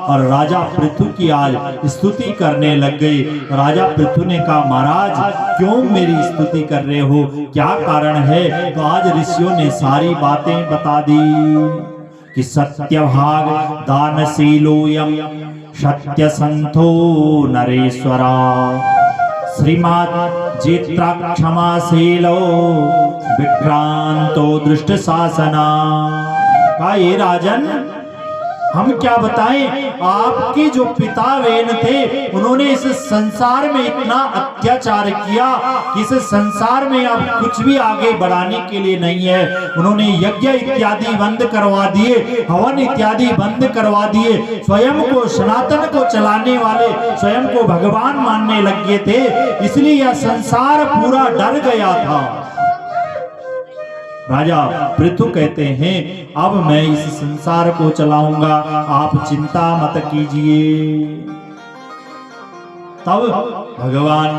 और राजा पृथु की आज स्तुति करने लग गए। राजा पृथु ने कहा, महाराज क्यों मेरी स्तुति कर रहे हो, क्या कारण है? तो आज ऋषियों ने सारी बातें बता दी कि सत्यभाग दानशीलोयम सत्यसंतो नरेश्वरा श्रीमात् जेत्रा क्षमाशीलो विक्रांतो दृष्ट शासना। का ये राजन, हम क्या बताएं, आपके जो पिता वेन थे उन्होंने इस संसार में इतना अत्याचार किया कि इस संसार में अब कुछ भी आगे बढ़ाने के लिए नहीं है। उन्होंने यज्ञ इत्यादि बंद करवा दिए, हवन इत्यादि बंद करवा दिए, स्वयं को सनातन को चलाने वाले स्वयं को भगवान मानने लग गए थे, इसलिए यह संसार पूरा डर गया था। राजा पृथु कहते हैं अब मैं इस संसार को चलाऊंगा, आप चिंता मत कीजिए। तब भगवान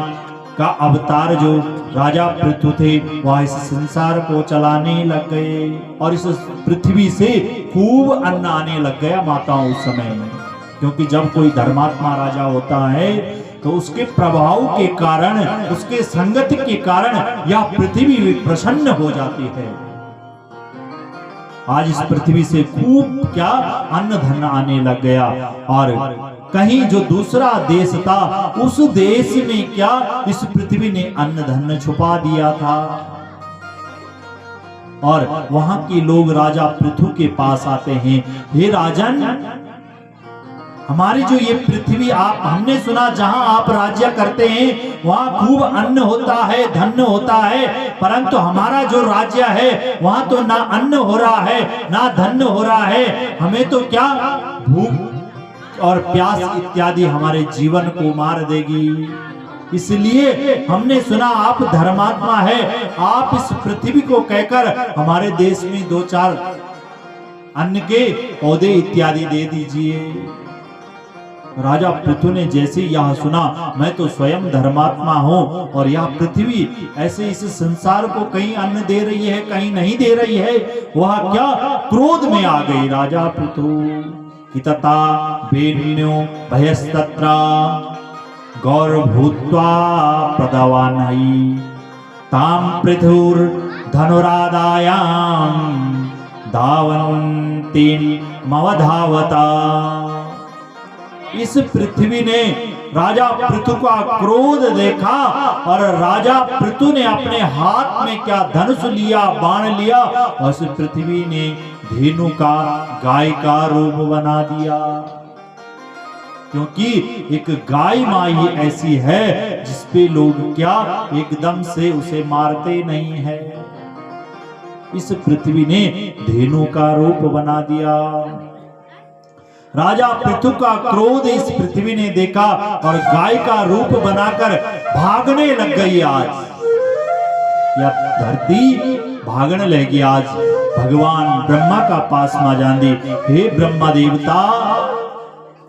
का अवतार जो राजा पृथु थे वह इस संसार को चलाने लग गए और इस पृथ्वी से खूब अन्न आने लग गया माताओं उस समय में। क्योंकि जब कोई धर्मात्मा राजा होता है तो उसके प्रभाव के कारण, उसके संगति के कारण यह पृथ्वी भी प्रसन्न हो जाती है। आज इस पृथ्वी से खूब क्या अन्न धन आने लग गया और कहीं जो दूसरा देश था उस देश में क्या इस पृथ्वी ने अन्न धन छुपा दिया था और वहां के लोग राजा पृथु के पास आते हैं, हे राजन, हमारी जो ये पृथ्वी आप, हमने सुना जहां आप राज्य करते हैं वहां खूब अन्न होता है, धन होता है, परंतु हमारा जो राज्य है वहां तो ना अन्न हो रहा है ना धन हो रहा है, हमें तो क्या भूख और प्यास इत्यादि हमारे जीवन को मार देगी। इसलिए हमने सुना आप धर्मात्मा है, आप इस पृथ्वी को कहकर हमारे देश में 2-4 अन्न के पौधे इत्यादि दे दीजिए। राजा पृथु ने जैसे यह सुना, मैं तो स्वयं धर्मात्मा हूँ और यह पृथ्वी ऐसे इस संसार को कहीं अन्न दे रही है कहीं नहीं दे रही है, वह क्या क्रोध में आ गई। राजा पृथु हितता वेण्यो भयस्तत्र गौरभूत्वा प्रदवान्हि ताम पृथुर धनुरादायां धावन्तीन मवधावता। इस पृथ्वी ने राजा पृथु का क्रोध देखा और राजा पृथु ने अपने हाथ में क्या धनुष लिया, बाण लिया और इस पृथ्वी ने धेनु का, गाय का रूप बना दिया। क्योंकि एक गाय माँ ही ऐसी है जिसपे लोग क्या एकदम से उसे मारते नहीं है। इस पृथ्वी ने धेनु का रूप बना दिया। राजा पृथु का क्रोध इस पृथ्वी ने देखा और गाय का रूप बनाकर भागने लग गई। आज यह धरती भागने लगी। आज भगवान ब्रह्मा का पास मा जांदी, हे ब्रह्मा देवता,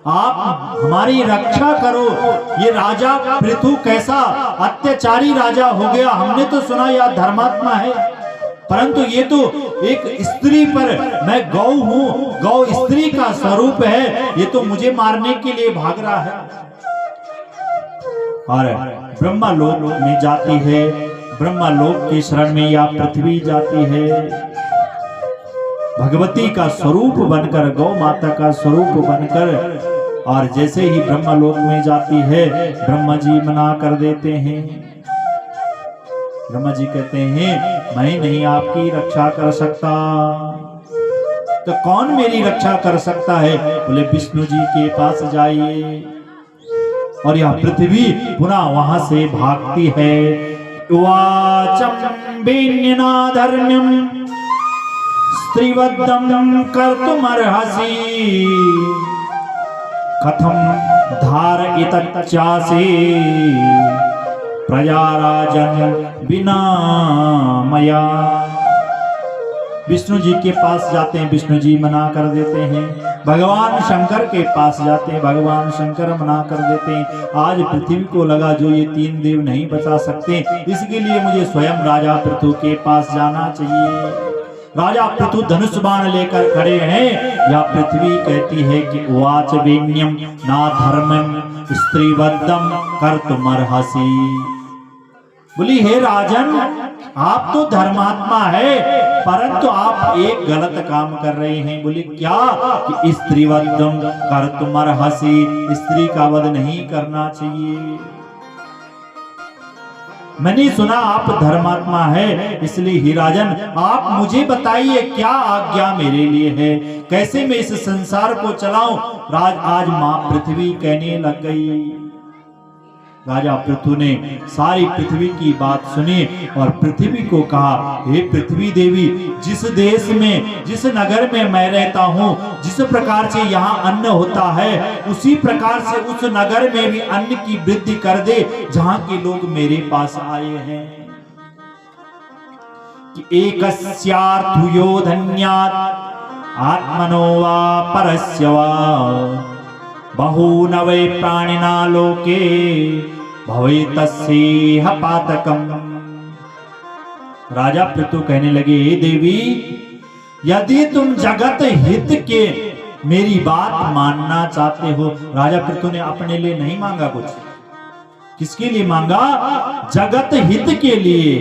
आप हमारी रक्षा करो। ये राजा पृथु कैसा अत्याचारी राजा हो गया। हमने तो सुना यह धर्मात्मा है, परंतु ये तो एक स्त्री पर, मैं गौ हूं, गौ स्त्री का स्वरूप है, ये तो मुझे मारने के लिए भाग रहा है। और ब्रह्मा लोक में जाती है, ब्रह्मा लोक के शरण में या पृथ्वी जाती है, भगवती का स्वरूप बनकर, गौ माता का स्वरूप बनकर। और जैसे ही ब्रह्मा लोक में जाती है, ब्रह्मा जी मना कर देते हैं। ब्रह्मा जी कहते हैं मैं नहीं आपकी रक्षा कर सकता। तो कौन मेरी रक्षा कर सकता है? बोले विष्णु जी के पास जाइए। और यह पृथ्वी पुनः वहां से भागती है। वाचम बिन्यना धर्म्यम स्त्रीवद्धम कर्तुमर्हसि कथम धारयितच्चासि प्रजा राजन बिना मया। विष्णु जी के पास जाते हैं, विष्णु जी मना कर देते हैं। भगवान शंकर के पास जाते हैं, भगवान शंकर मना कर देते हैं। आज पृथ्वी को लगा जो ये 3 देव नहीं बचा सकते, इसके लिए मुझे स्वयं राजा पृथु के पास जाना चाहिए। राजा पृथु धनुष बाण लेकर खड़े हैं। यह पृथ्वी कहती है कि वाच वेण्यम ना धर्मम स्त्रीवद्धम कर्तुमर्हसि। बोली हे राजन, आप तो धर्मात्मा है, परंतु आप एक गलत काम कर रहे हैं। बोली क्या? कि स्त्रीवद्धम कर्तुमर्हसि, स्त्री का वध नहीं करना चाहिए। मैंने सुना आप धर्मात्मा है, इसलिए ही राजन आप मुझे बताइए क्या आज्ञा मेरे लिए है, कैसे मैं इस संसार को चलाऊं। आज मां पृथ्वी कहने लग गई। राजा पृथु ने सारी पृथ्वी की बात सुनी और पृथ्वी को कहा, हे पृथ्वी देवी, जिस देश में, जिस नगर में मैं रहता हूँ, जिस प्रकार से यहाँ अन्न होता है, उसी प्रकार से उस नगर में भी अन्न की वृद्धि कर दे जहाँ के लोग मेरे पास आए हैं। कि एकस्यार्थुयो धन्यात् आत्मनो वा परस्य वा बहून वै प्राणिना लोके भवे तस्येह पातकम। राजा पृथु कहने लगे, हे देवी, यदि तुम जगत हित के मेरी बात मानना चाहते हो। राजा पृथु ने अपने लिए नहीं मांगा कुछ, किसके लिए मांगा? जगत हित के लिए।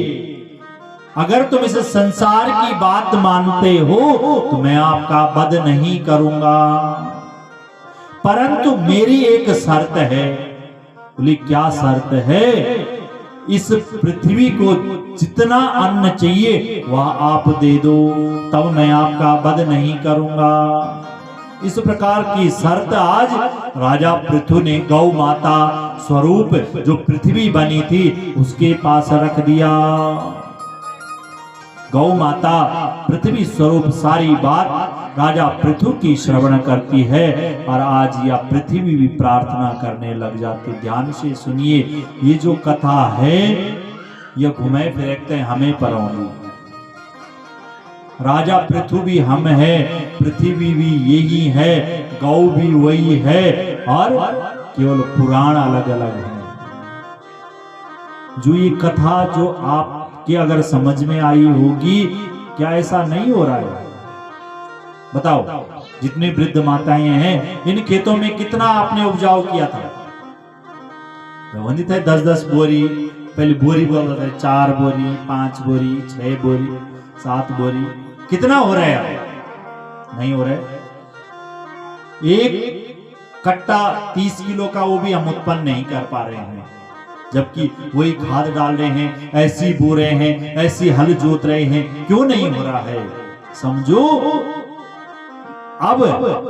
अगर तुम इस संसार की बात मानते हो तो मैं आपका वध नहीं करूंगा, परंतु मेरी एक शर्त है। बोली, क्या शर्त है? इस पृथ्वी को जितना अन्न चाहिए वह आप दे दो, तब मैं आपका वध नहीं करूंगा। इस प्रकार की शर्त आज राजा पृथु ने गौ माता स्वरूप जो पृथ्वी बनी थी उसके पास रख दिया। गौ माता पृथ्वी स्वरूप सारी बात राजा पृथु की श्रवण करती है और आज यह पृथ्वी भी प्रार्थना करने लग जाती। ध्यान से सुनिए, ये जो कथा है यह घुमे फिरते हमें पर आऊंगी। राजा पृथु भी हम है, पृथ्वी भी यही है, गौ भी वही है और केवल पुराण अलग अलग है। जो ये कथा जो आपके अगर समझ में आई होगी, क्या ऐसा नहीं हो रहा है? बताओ, जितनी वृद्ध माताएं हैं, इन खेतों में कितना आपने उपजाऊ किया था? वही थे 10-10 बोरी, पहले बोरी बोलते थे 4 बोरी, 5 बोरी, 6 बोरी, 7 बोरी। कितना हो रहा है? नहीं हो रहा है। एक कट्टा 30 किलो का वो भी हम उत्पन्न नहीं कर पा रहे हैं, जबकि वही खाद डाल रहे हैं, ऐसी बो रहे हैं, ऐसी हल जोत रहे हैं। क्यों नहीं हो रहा है? समझो, अब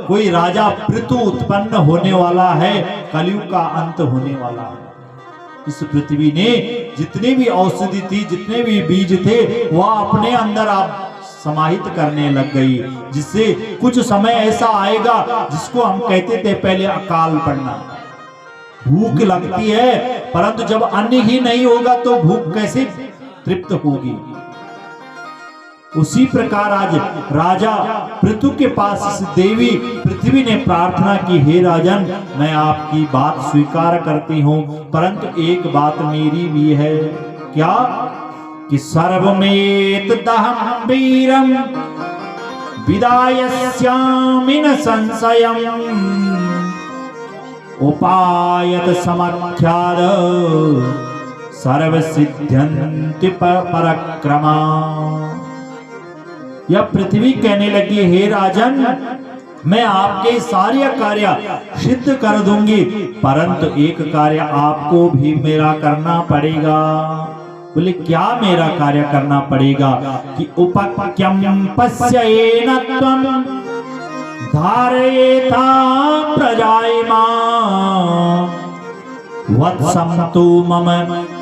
कोई राजा पृथु उत्पन्न होने वाला है, कलयुग का अंत होने वाला है। इस पृथ्वी ने जितनी भी औषधि थी, जितने भी बीज थे, वह अपने अंदर आप समाहित करने लग गई, जिससे कुछ समय ऐसा आएगा जिसको हम कहते थे पहले अकाल पड़ना। भूख लगती है, परंतु जब अन्न ही नहीं होगा तो भूख कैसे तृप्त होगी? उसी प्रकार आज राजा पृथु के पास इस देवी पृथ्वी ने प्रार्थना की, हे राजन, मैं आपकी बात स्वीकार करती हूँ, परंतु एक बात मेरी भी है। क्या? कि सर्वमेत दहं वीरं विदायस्यामि न संशयम् उपायत समर्थ्याद सर्वसिद्ध्यन्ति पराक्रमा। यह पृथ्वी कहने लगी, हे राजन, मैं आपके सारे कार्य सिद्ध कर दूंगी, परंतु एक कार्य आपको भी मेरा करना पड़ेगा। बोले, क्या मेरा कार्य करना पड़ेगा? कि उपक्यम पश्येन त्वं धारयेता प्रजायमा वत्सं तु मम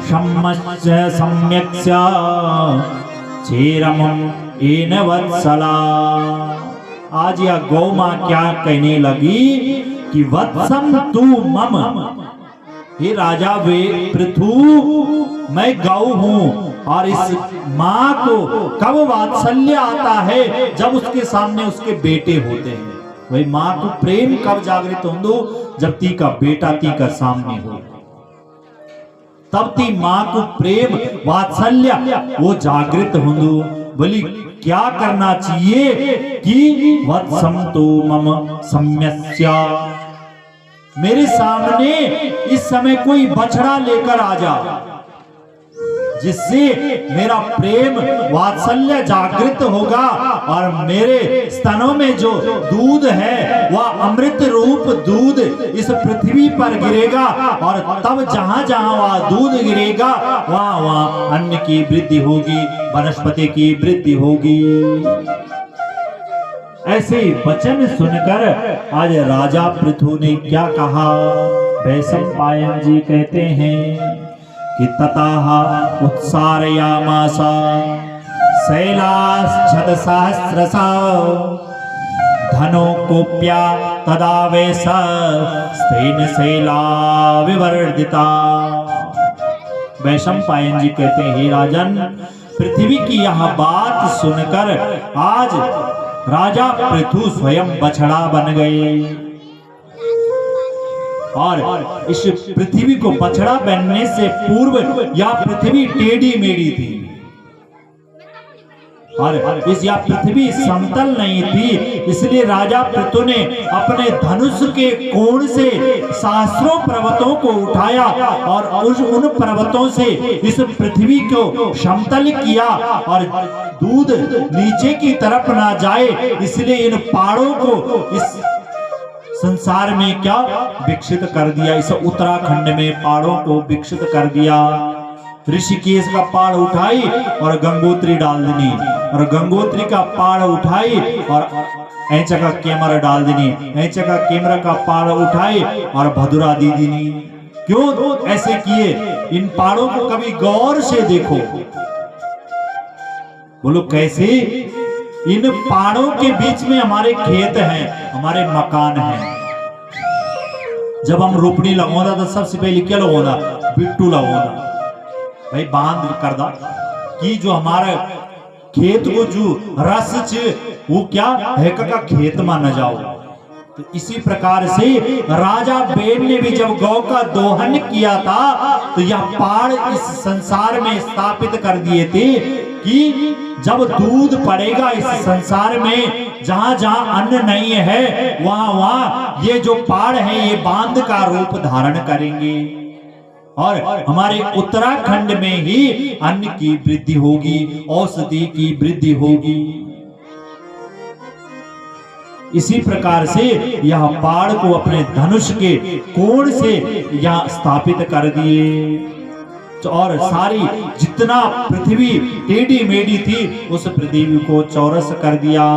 सम्मस्य सम्यक्स्य चेरमं एन वत्सला। आज यह गौ मां क्या कहने लगी कि वत्सम तू मम, हे राजा वे पृथु, मैं गौ हूं और इस मां को कब वात्सल्य आता है? जब उसके सामने उसके बेटे होते हैं। वही मां को प्रेम कब जागृत होंदो? जब ती का बेटा ती का सामने हो, तब ती मां को प्रेम वात्सल्य वो जागृत होंदो। बोली, क्या करना चाहिए? कि वत्सम तो मम सम्यस्या, मेरे सामने इस समय कोई बछड़ा लेकर आ जा। जिससे मेरा प्रेम वात्सल्य जागृत होगा और मेरे स्तनों में जो दूध है वह अमृत रूप दूध इस पृथ्वी पर गिरेगा और तब जहां जहां वह दूध गिरेगा वहां वहां अन्न की वृद्धि होगी, वनस्पति की वृद्धि होगी। ऐसे वचन सुनकर आज राजा पृथु ने क्या कहा? वैशंपायन जी कहते हैं कि ततः उत्सारयामासा शैलाश्छद सहस्रसा धनोकोप्या तदा वैश स्तेन शैला विवर्धिता। वैशंपायन जी कहते हैं, हे राजन, पृथ्वी की यह बात सुनकर आज राजा पृथु स्वयं बछड़ा बन गए और इस पृथ्वी को बछड़ा बनने से पूर्व यह पृथ्वी टेढ़ी मेढ़ी थी और इस यह पृथ्वी समतल नहीं थी। इसलिए राजा पृथु ने अपने धनुष के कोण से सहस्रों पर्वतों को उठाया और उन पर्वतों से इस पृथ्वी को समतल किया और दूध नीचे की तरफ ना जाए, इसलिए इन पहाड़ों को इस संसार में क्या विकसित कर दिया। इस उत्तराखंड में पहाड़ों को विकसित कर दिया। ऋषिकेश का पहाड़ उठाई और गंगोत्री डाल देनी और गंगोत्री का पहाड़ उठाई और ऐंचा का केमरा डाल देनी, ऐंचा का केमरा का पहाड़ उठाई और भदुरा दी देनी। क्यों ऐसे किए? इन पहाड़ों को कभी गौर से देखो। बोलो कैसे? इन पहाड़ों के बीच में हमारे खेत हैं, हमारे मकान हैं। जब हम रोपनी लगवाना तो सबसे पहले क्या लगवाना? बिट्टू लगवाना भाई, बांध कर दा कि जो हमारा खेत को जो रस च वो क्या है का खेत में न जाओ। तो इसी प्रकार से राजा बेन ने भी जब गौ का दोहन किया था तो यह पहाड़ इस संसार में स्थापित कर दिए थे कि जब दूध पड़ेगा इस संसार में, जहां जहां अन्न नहीं है वहां वहां ये जो पहाड़ है ये बांध का रूप धारण करेंगे और हमारे उत्तराखंड में ही अन्न की वृद्धि होगी, औषधि की वृद्धि होगी। इसी प्रकार से यह पहाड़ को अपने धनुष के कोण से यह स्थापित कर दिए और सारी जितना पृथ्वी टेढ़ी मेढ़ी थी उस पृथ्वी को चौरस कर दिया।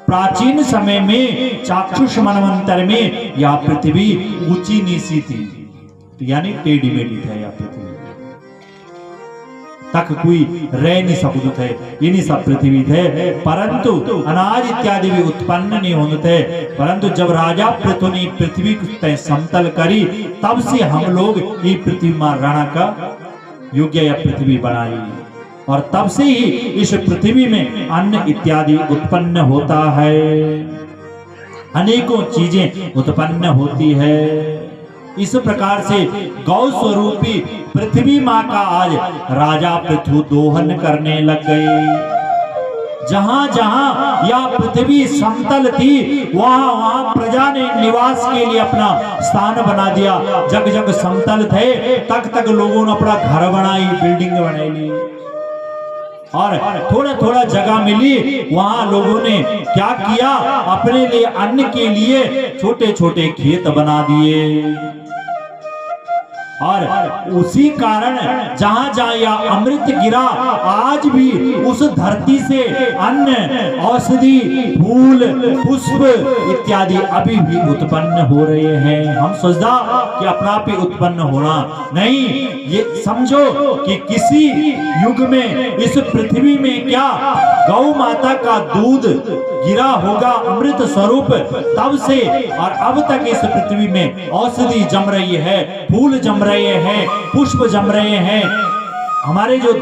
प्राचीन समय में चाक्षुष मनवंतर में यह पृथ्वी ऊंची नीची थी, यानी टेढ़ी मेढ़ी था यह पृथ्वी, तक कोई रह नहीं सकता थे, इन्हीं सब पृथ्वी थे। परंतु अनाज इत्यादि भी उत्पन्न नहीं होते थे। परंतु जब राजा पृथु ने पृथ्वी को समतल करी तब से हम लोग ये पृथ्वी में रहना का योग्य यह पृथ्वी बनाई और तब से ही इस पृथ्वी में अन्न इत्यादि उत्पन्न होता है, अनेकों चीजें उत्पन्न होती है। इस प्रकार से गौ स्वरूपी पृथ्वी माँ का आज राजा पृथु दोहन करने लग गए। जहां जहां यह पृथ्वी समतल थी वहां वहां प्रजा ने निवास के लिए अपना स्थान बना दिया। जग जग समतल थे तक तक लोगों ने अपना घर बनाई, बिल्डिंग बनाई ली और थोड़ा थोड़ा जगह मिली वहां लोगों ने क्या किया? अपने लिए अन्न के लिए छोटे छोटे खेत बना दिए और उसी कारण जहां जहां यह अमृत गिरा आज भी उस धरती से अन्न, औषधि, फूल, पुष्प इत्यादि अभी भी उत्पन्न हो रहे हैं। हम सोचता कि अपना आप ही उत्पन्न होना नहीं, ये समझो कि किसी युग में इस पृथ्वी में क्या गौ माता का दूध गिरा होगा अमृत स्वरूप, तब से और अब तक इस पृथ्वी में औषधि जम रही है, फूल जम रहे हैं, पुष्प जम रहे हैं, हमारे जो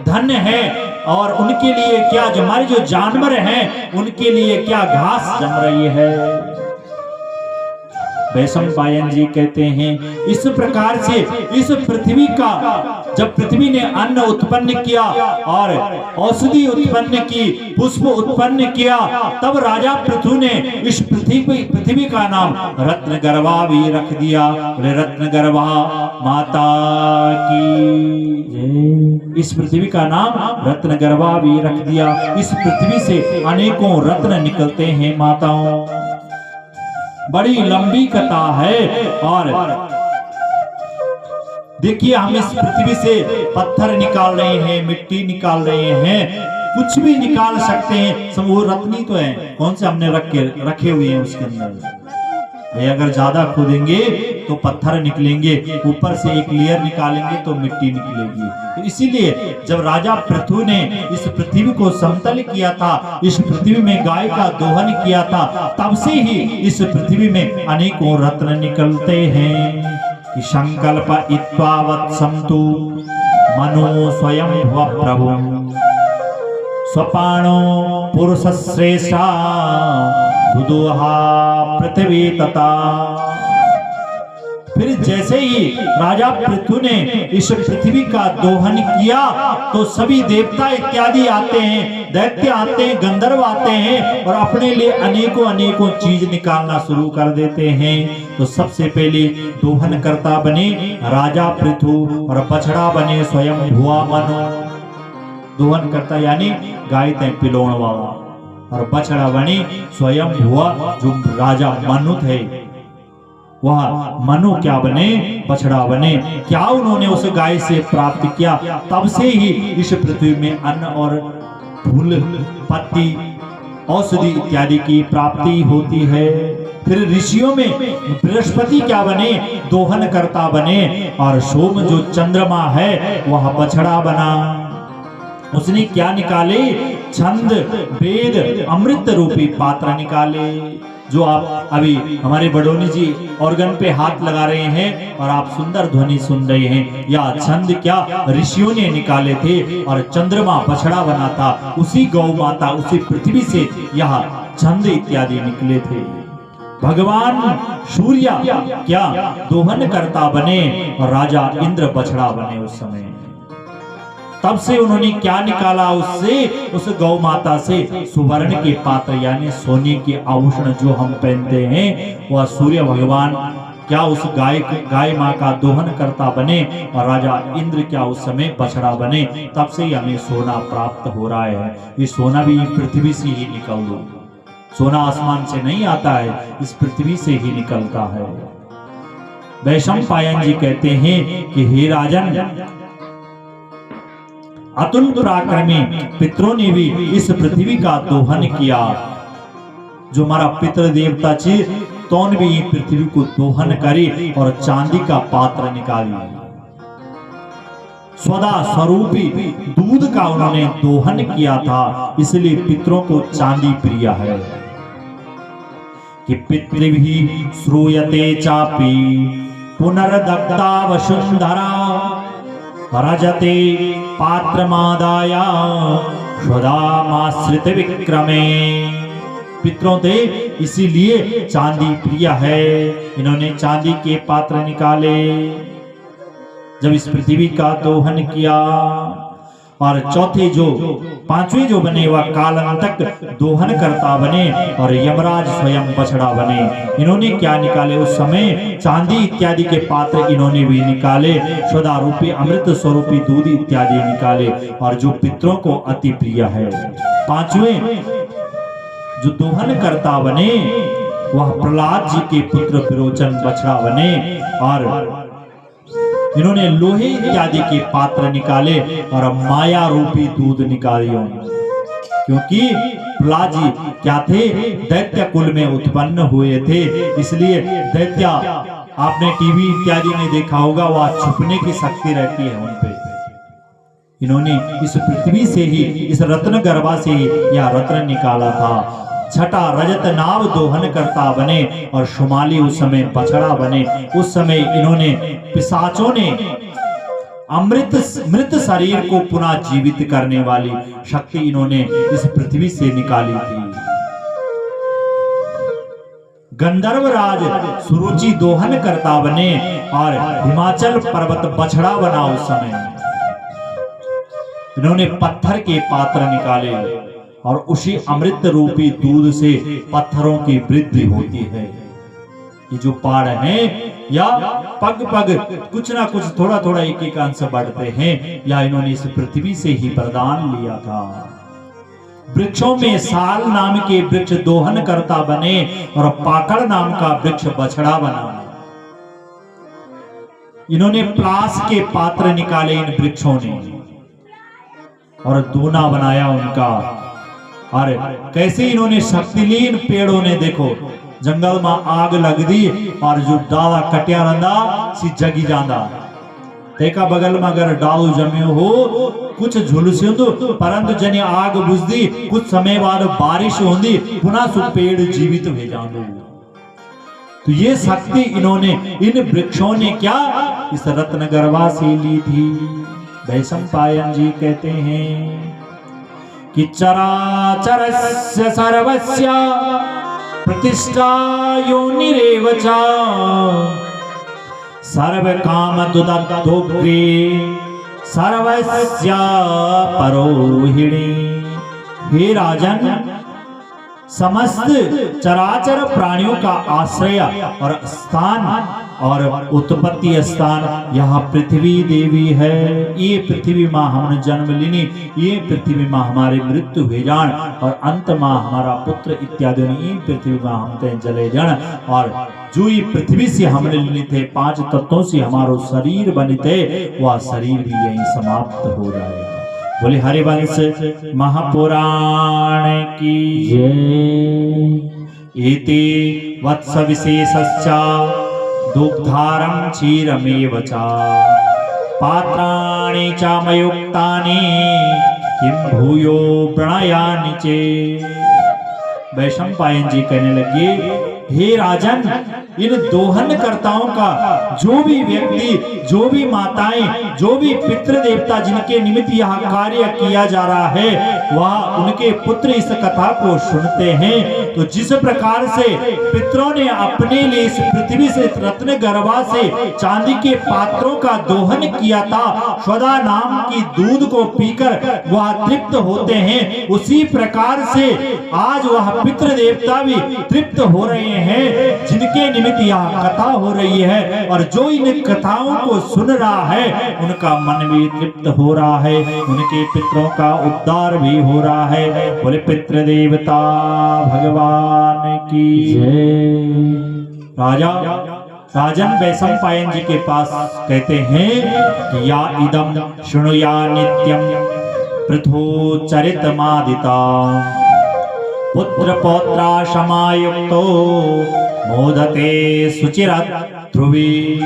धन है और उनके लिए क्या, जो हमारे जो जानवर हैं उनके लिए क्या घास जम रही है। वैशंपायन जी कहते हैं इस प्रकार से इस पृथ्वी का जब पृथ्वी ने अन्न उत्पन्न किया और औषधि उत्पन्न की, पुष्प उत्पन्न किया, तब राजा पृथु ने इस पृथ्वी का नाम रत्नगर्भा भी रख दिया। बोले रत्नगर्भा माता की जय। इस पृथ्वी का नाम रत्नगर्भा भी रख दिया। इस पृथ्वी से अनेकों रत्न निकलते हैं माताओं। बड़ी लंबी कथा है। और देखिए, हम इस पृथ्वी से पत्थर निकाल रहे हैं, मिट्टी निकाल रहे हैं, कुछ भी निकाल सकते हैं, सब वो रत्न ही तो है। कौन से हमने रखे हुए हैं उसके अंदर। अगर ज्यादा खोदेंगे तो पत्थर निकलेंगे, ऊपर से एक लेयर निकालेंगे तो मिट्टी निकलेगी। तो इसीलिए जब राजा पृथु ने इस पृथ्वी को समतल किया था, इस पृथ्वी में गाय का दोहन किया था, तब से ही इस पृथ्वी में अनेकों रत्न निकलते हैं। कि संकल्प इत्वा वत्संतु मनो स्वयं प्रभु स्वपाणो पुरुष श्रेष्ठा दुदोहा पृथ्वी तथा। फिर जैसे ही राजा पृथु ने इस पृथ्वी का दोहन किया तो सभी देवता इत्यादि आते हैं, दैत्य आते हैं, गंधर्व आते हैं और अपने लिए अनेकों अनेकों चीज निकालना शुरू कर देते हैं। तो सबसे पहले दोहन करता बने राजा पृथु और बछड़ा बने स्वयं भुआ मनु। दोहन करता यानी गाय तय पिलोण वाला, और बछड़ा बने स्वयं भुआ जो राजा मनु थे। वह मनु क्या बने, बछड़ा बने। क्या उन्होंने उस गाय से प्राप्त किया, तब से ही इस पृथ्वी में अन्न और फूल पत्ती औषधि इत्यादि की प्राप्ति होती है। फिर ऋषियों में बृहस्पति क्या बने, दोहन करता बने, और सोम जो चंद्रमा है वह बछड़ा बना। उसने क्या निकाले, छंद वेद अमृत रूपी पात्र निकाले। जो आप अभी हमारे बडोनी जी ऑर्गन पे हाथ लगा रहे हैं और आप सुंदर ध्वनि सुन रहे हैं, या छंद क्या ऋषियों ने निकाले थे, और चंद्रमा बछड़ा बना था। उसी गौ माता, उसी पृथ्वी से यह छंद इत्यादि निकले थे। भगवान सूर्य क्या दोहन करता बने और राजा इंद्र बछड़ा बने उस समय। तब से उन्होंने क्या निकाला, उससे उस गौ माता से सुवर्ण के पात्र यानी सोने के आभूषण जो हम पहनते हैं, वह सूर्य भगवान क्या उस गाय माँ का दोहन करता बने और राजा इंद्र क्या उस समय बछड़ा बने। तब से ही हमें सोना प्राप्त हो रहा है। ये सोना भी पृथ्वी से ही निकल दो, सोना आसमान से नहीं आता है, इस पृथ्वी से ही निकलता है। वैशंपायन जी कहते हैं कि हे राजन, अतुल पराक्रमी पितरों ने भी इस पृथ्वी का दोहन किया। जो हमारा पितृ देवता थे तो भी पृथ्वी को दोहन करे और चांदी का पात्र निकाली। स्वदा स्वरूपी दूध का उन्होंने दोहन किया था, इसलिए पितरों को चांदी प्रिय है। कि पितृभि श्रूयते चापि पुनर्दग्धा वसुंधरा रजते पात्रमादाय स्वदामाश्रित विक्रमे। पितरों थे इसीलिए चांदी प्रिय है। इन्होंने चांदी के पात्र निकाले जब इस पृथ्वी का दोहन किया। और चौथे जो पांचवें जो बने वह कालांतक दोहन करता बने और यमराज स्वयं बछड़ा बने। इन्होंने क्या निकाले, उस समय चांदी इत्यादि के पात्र इन्होंने भी निकाले, सदा रूपी अमृत स्वरूपी दूध इत्यादि निकाले, और जो पितरों को अति प्रिय है। पांचवें जो दोहन करता बने वह प्रहलाद जी के पुत्र विरोचन बछड़ा बने, और इन्होंने लोहे इत्यादि के पात्र निकाले और माया रूपी दूध निकालियों। क्योंकि प्रहलाद जी क्या थे, दैत्य कुल में उत्पन्न हुए थे, इसलिए दैत्य आपने टीवी इत्यादि में देखा होगा, वह छुपने की शक्ति रहती है उन पे। इन्होंने इस पृथ्वी से ही, इस रत्न गर्भा से ही यह रत्न निकाला था। छठा रजत नाव दोहन करता बने और शुमाली उस समय बछड़ा बने। उस समय इन्होंने पिशाचों ने मृत शरीर को पुनः जीवित करने वाली शक्ति इन्होंने इस पृथ्वी से निकाली थी। गंधर्व राज सुरुचि दोहन करता बने और हिमाचल पर्वत बछड़ा बना उस समय। इन्होंने पत्थर के पात्र निकाले और उसी अमृत रूपी दूध से पत्थरों की वृद्धि होती है। ये जो पहाड़ हैं या पग पग कुछ ना कुछ थोड़ा थोड़ा एक एक अंश बढ़ते हैं, या इन्होंने इस पृथ्वी से ही प्रदान लिया था। वृक्षों में साल नाम के वृक्ष दोहन करता बने और पाकड़ नाम का वृक्ष बछड़ा बना। इन्होंने प्लास के पात्र निकाले इन वृक्षों ने और दूना बनाया उनका। और कैसे इन्होंने शक्तिलीन पेड़ों ने, देखो जंगल में आग लग दी और जो डाला कटिया रंदा सी जगी जांदा, तेका बगल में अगर डालू जमियो हो कुछ झुलसी हो परंतु जने आग बुझदी कुछ समय बाद बारिश होंदी पुनः सु पेड़ जीवित हो जांदो। तो ये शक्ति इन्होंने इन वृक्षों ने क्या इस रत्न गर्भा से ली थी। वैशंपायन जी कहते हैं कि चराचरस्य सर्वस्य प्रतिष्ठा योनिरेव च सर्व काम दुदत्तोग्रे सर्वस्य परोहिणी। हे राजन, समस्त चराचर प्राणियों का आश्रय और स्थान और उत्पत्ति स्थान यहाँ पृथ्वी देवी है। ये पृथ्वी माँ हमने जन्म लेनी, ये पृथ्वी माँ हमारे मृत्यु हुए जान और अंत माँ हमारा पुत्र इत्यादि ये पृथ्वी माँ हम ते जले जान। और जो ये पृथ्वी से हमने लेने थे 5 तत्वों से हमारो शरीर बने थे, वह शरीर भी यही समाप्त हो जाएगा। बोले हरिवंश महापुराण की जय। इति वत्स विशेषश्च दुग्धारं क्षीरमेव च पात्राणि च मयुक्तानि किं भूयो प्रणयानि चे। वैशंपायन जी कहने लगे, हे राजन, इन दोहनकर्ताओं का जो भी व्यक्ति, जो भी माताएं, जो भी पितृ देवता जिनके निमित्त यह कार्य किया जा रहा है, वह उनके पुत्र इस कथा को सुनते हैं। तो जिस प्रकार से पितरों ने अपने लिए इस पृथ्वी से रत्न गर्भा से चांदी के पात्रों का दोहन किया था, स्वदा नाम की दूध को पीकर वह तृप्त होते हैं, उसी प्रकार से आज वह पितृ देवता भी तृप्त हो रहे हैं जिनके निमित्त यह कथा हो रही है। और जो इन कथाओं को सुन रहा है उनका मन भी तृप्त हो रहा है, उनके पितरों का उद्धार भी हो रहा है। बोले पितृ देवता भगवान की जय। राजन वैशंपायन जी के पास कहते हैं कि या इदम शृणुया नित्यम पृथो चरितमादिता पुत्र पौत्रा समायुक्तो मोदते सुचिरत ध्रुवी।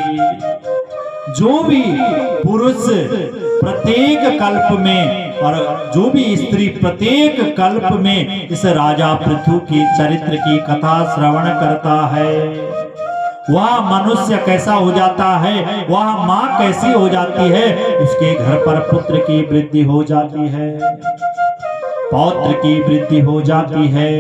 जो भी पुरुष प्रत्येक कल्प में और जो भी स्त्री प्रत्येक कल्प में इस राजा पृथु की चरित्र की कथा श्रवण करता है, वह मनुष्य कैसा हो जाता है, वह माँ कैसी हो जाती है, उसके घर पर पुत्र की वृद्धि हो जाती है, पौत्र की वृद्धि हो जाती है।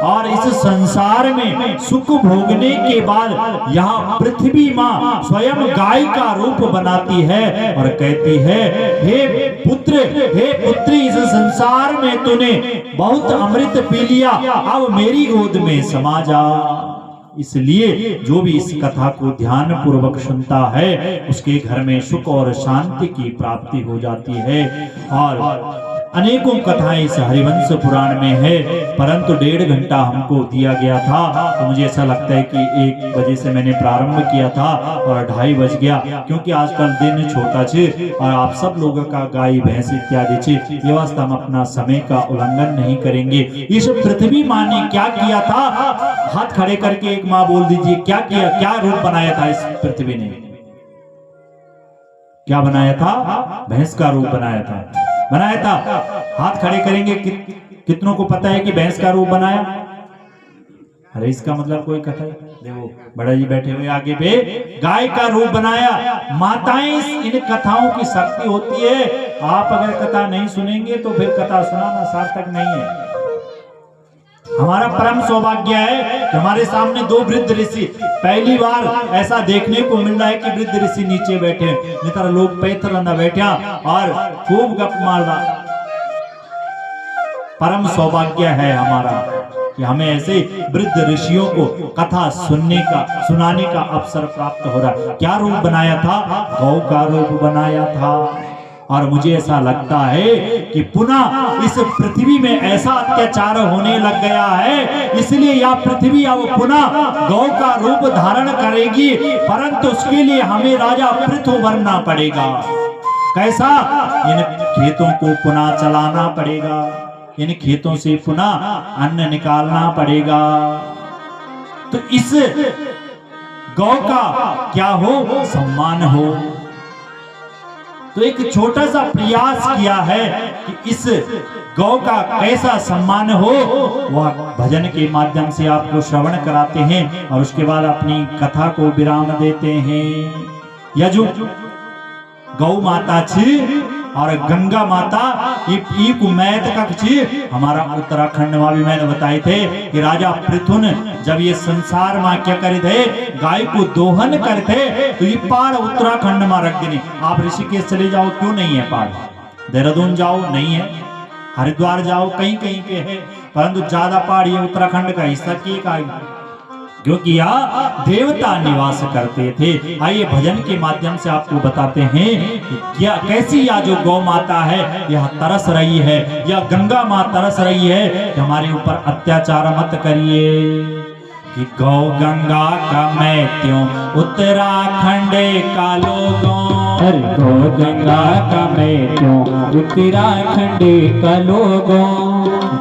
और इस संसार में सुख भोगने के बाद यहाँ पृथ्वी माँ स्वयं गाय का रूप बनाती है और कहती है, हे पुत्र, हे पुत्री, इस संसार में तूने बहुत अमृत पी लिया, अब मेरी गोद में समा जा। इसलिए जो भी इस कथा को ध्यान पूर्वक सुनता है उसके घर में सुख और शांति की प्राप्ति हो जाती है। और अनेकों कथाएं इस हरिवंश पुराण में है, परंतु 1.5 घंटा हमको दिया गया था, तो मुझे ऐसा लगता है कि 1 बजे से मैंने प्रारंभ किया था और 2:30 बज गया, क्योंकि आजकल दिन छोटा छे और आप सब लोगों का गाय भैंस इत्यादि छे, ये वास्ते हम अपना समय का उल्लंघन नहीं करेंगे। इस पृथ्वी माँ ने क्या किया था, हाथ खड़े करके एक माँ बोल दीजिए, क्या किया, क्या रूप बनाया था इस पृथ्वी ने, क्या बनाया था? भैंस का रूप बनाया था। हाथ खड़े करेंगे, कितनों को पता है कि भैंस का रूप बनाया? अरे इसका मतलब कोई कथा है, देखो बड़ा जी बैठे हुए आगे पे, गाय का रूप बनाया। माताएं इन कथाओं की शक्ति होती है। आप अगर कथा नहीं सुनेंगे तो फिर कथा सुनाना सार्थक नहीं है। हमारा परम सौभाग्य है कि हमारे सामने दो वृद्ध ऋषि, पहली बार ऐसा देखने को मिल रहा है कि वृद्ध ऋषि नीचे बैठे, नितर लोग पैथर अंदर बैठा और खूब गप मार रहा। परम सौभाग्य है हमारा कि हमें ऐसे वृद्ध ऋषियों को कथा सुनाने का अवसर प्राप्त हो रहा। क्या रूप बनाया था? गौ का रूप बनाया था। और मुझे ऐसा लगता है कि पुनः इस पृथ्वी में ऐसा अत्याचार होने लग गया है, इसलिए यह पृथ्वी अब पुनः गौ का रूप धारण करेगी, परंतु उसके लिए हमें राजा पृथु बनना पड़ेगा। कैसा? इन खेतों को पुनः चलाना पड़ेगा, इन खेतों से पुनः अन्न निकालना पड़ेगा। तो इस गौ का क्या हो? सम्मान हो। तो एक छोटा सा प्रयास किया है कि इस गौ का कैसा सम्मान हो, वह भजन के माध्यम से आपको श्रवण कराते हैं और उसके बाद अपनी कथा को विराम देते हैं। यह जो गौ माता छी और गंगा माता एक मैत का छी, हमारा उत्तराखंड में भी मैंने बताए थे कि राजा पृथुन जब ये संसार में क्या करे थे, गाय को दोहन करते, तो ये पहाड़ उत्तराखंड में रख देने। आप ऋषिकेश चले जाओ, क्यों नहीं है पहाड़? देहरादून जाओ, नहीं है। हरिद्वार जाओ, कहीं कहीं पे है, परंतु ज्यादा पहाड़ ये उत्तराखंड का हिस्सा का, क्योंकि यहाँ देवता निवास करते थे। आइए भजन के माध्यम से आपको बताते हैं कि क्या कैसी यह जो गौ माता है यह तरस रही है, यह गंगा माँ तरस रही है कि हमारे ऊपर अत्याचार मत करिए। कि गौ गंगा का मैं त्यों उत्तराखंड का लोगों, गौ गंगा का मैं त्यों उत्तराखंड का लोगों,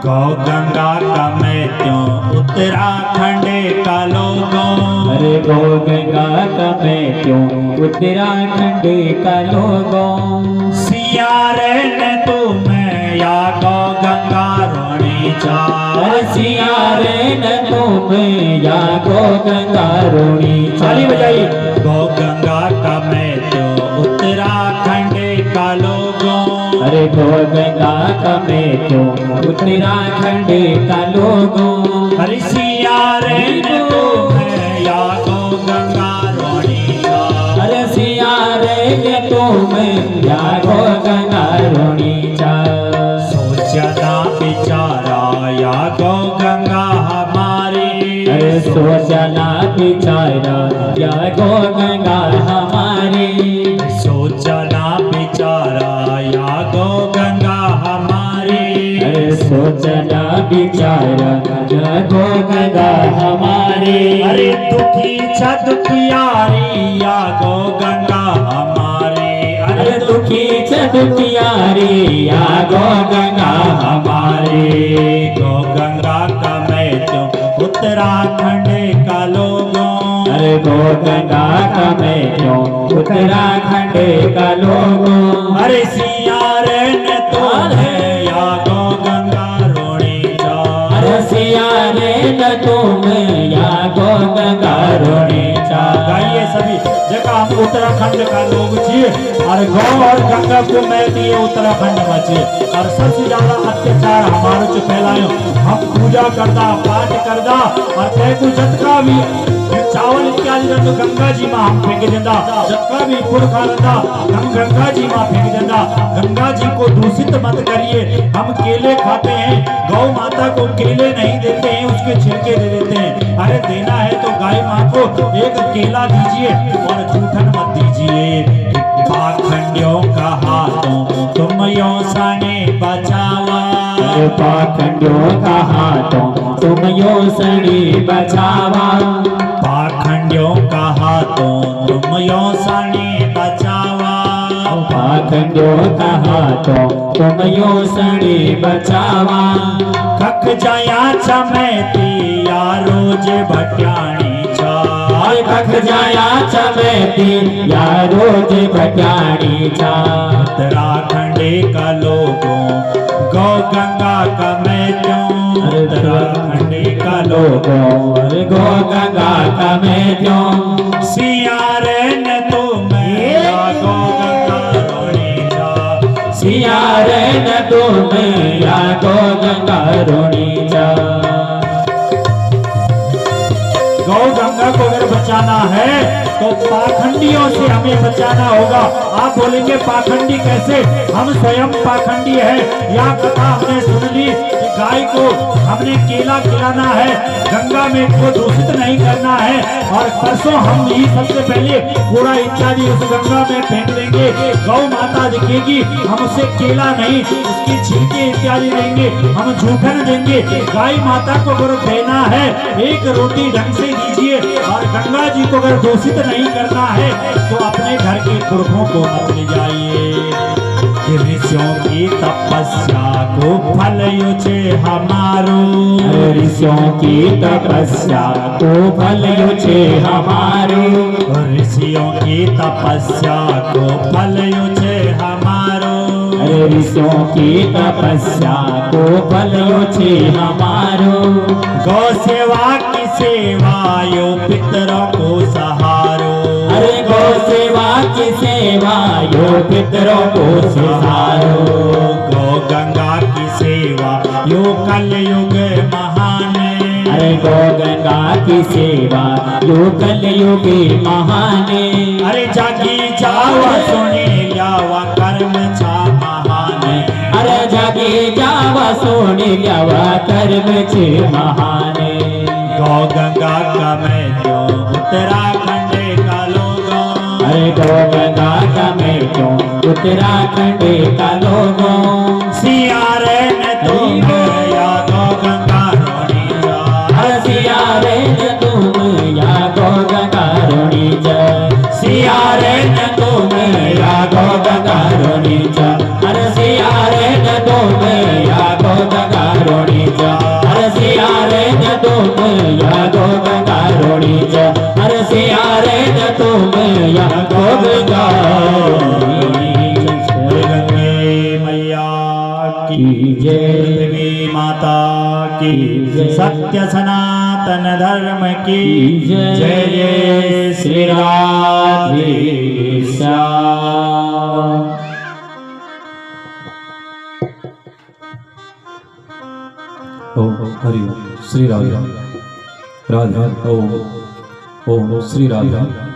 गौ गंगा का मैं त्यों उत्तराखंड का लोगों, अरे गौ गंगा का मैं त्यों उत्तराखंड का लोगों। सियारे ने तो मैं या गौ गंगा रोनी चार, सियारे न तो मैं या गौ गंगा रोनी चाली बजाई। गौ गंगा का मैं तो उत्तराखंड का लोगों, अरे गौ गंगा का मैं तो उत्तराखंड का लोगों। अरे सियारे ने तो मैं या गौ गंगा रोनी चार, अरे सियारे ने तो मैं या गौ गंगा रोनी चार। सोचना बिचारा या गौ गंगा हमारी, अरे सोचना बिचारा या गौ गंगा हमारी, सोचना बिचारा या गौ गंगा हमारी, अरे सोचना बिचारा या गौ गंगा हमारी। अरे दुखी छ दुखियारी या गौ गंगा हमारी, अरे दुखी छ दुखियारी या गौ गंगा हमारी। गौ गंगा का मैं तो उत्तराखंड का लोगों, अरे गौ गंगा का मैं तो उत्तराखंड का लोगों। अरे सियारे ने तो है या गौ गंगा रोनी चार, अरे सियारे न तो मैं या गौ गंगा रोनी चार। गाइए सभी जगह हम उत्तराखंड का लोग छे और गौ और गंगा को मैं दिए उत्तराखंड में छे और सबसे ज्यादा अत्याचार हमारे जो फैलायो। हम पूजा करदा, पाठ करदा और कई को जतका भी चावल इत्यादि तो गंगा जी में हम फेंक देंदा, जतका भी गुड़ खा लेंदा हम गंगा जी में फेंक देंदा। गंगा जी को दूषित मत करिए। हम केले खाते हैं, गौ माता को केले नहीं देते हैं, उसके छिलके दे देते हैं। अरे देना है तो गाय माँ को एक केला दीजिए और जूठन मत दीजिए। पाखंडियों का हाथों तुम यो सने बचावा, पाखंडियों का हाथों तुम यो सनी बचावा, पाखंडियों का हाथों तुम यो सने बचावा, पाखंडियों का हाथों तुम यो सनी बचावा। कख जाया चमेती या रोज भट्याणी छाय, कख जाया चमेती या रोज भट्याणी छाय। उत्तराखंड का लोगों गौ गंगा का मैं क्यों, उत्तराखंड का लोगों गौ गंगा का मैं क्यों। सियारे ने तो मैं गौ गंगा रोनी जा, सियारे न तो मैं या गौ गंगा रोनी जा। गंगा को अगर बचाना है तो पाखंडियों से हमें बचाना होगा। आप बोलेंगे पाखंडी कैसे? हम स्वयं पाखंडी है। यह कथा हमने सुन ली कि गाय को हमने केला खिलाना है, गंगा में को दूषित नहीं करना है, और परसों हम ही सबसे पहले कूड़ा इत्यादि उस गंगा में फेंक देंगे। गौ माता दिखेगी, हम उसे केला नहीं उसकी छिलके इत्यादि देंगे, हम जूठन देंगे। गाय माता को अगर देना है एक रोटी ढंग से दीजिए, और गंगा जी को अगर दूषित नहीं करना है तो अपने घर के पुरखों को मत ले जाइए। ऋषियों की तपस्या को फल युचे हमारो, ऋषियों की तपस्या को फल युचे हमारो, ऋषियों की तपस्या को फल युचे हमारो, ऋषियों की तपस्या को फल युचे हमारो। गौ सेवा की सेवा यो पितरों को सहारो, अरे गौ सेवा की सेवा यो पितरों को सहारो। गौ गंगा की सेवा यो कलयुग महान, अरे गौ गंगा की सेवा यो कलयुग महान। अरे जागी जावा सुने ल्यावा कर्म छा महान, अरे जागी जावा सोने ल्यावा कर्म छे महान। गौ गंगा का मैं क्यों उत्तराखंड का लोगों, अरे गौ गंगा का मैं क्यों उत्तराखंड का लोगों। सियारे ने तुम या गौ गंगा रोनी जा, सियारे न तुम या गौ गंगा रोनी जा, सियारे न तुम या गौ गंगा रोनी जा, अरे सियारे न तुम या गौ गंगा रोनी जा, अरे सियारे न तुम या गौ गंगा रोनी जा, अरे सियारे न तुम या गौ गंगा रोनी जा। गंगे मैया की जय, पृथ्वी माता की जय, सत्य सनातन धर्म की जय। जय जय श्री राधे श्याम। ओम हरि ओम श्री राधे राधे ओम ओम श्री राधे।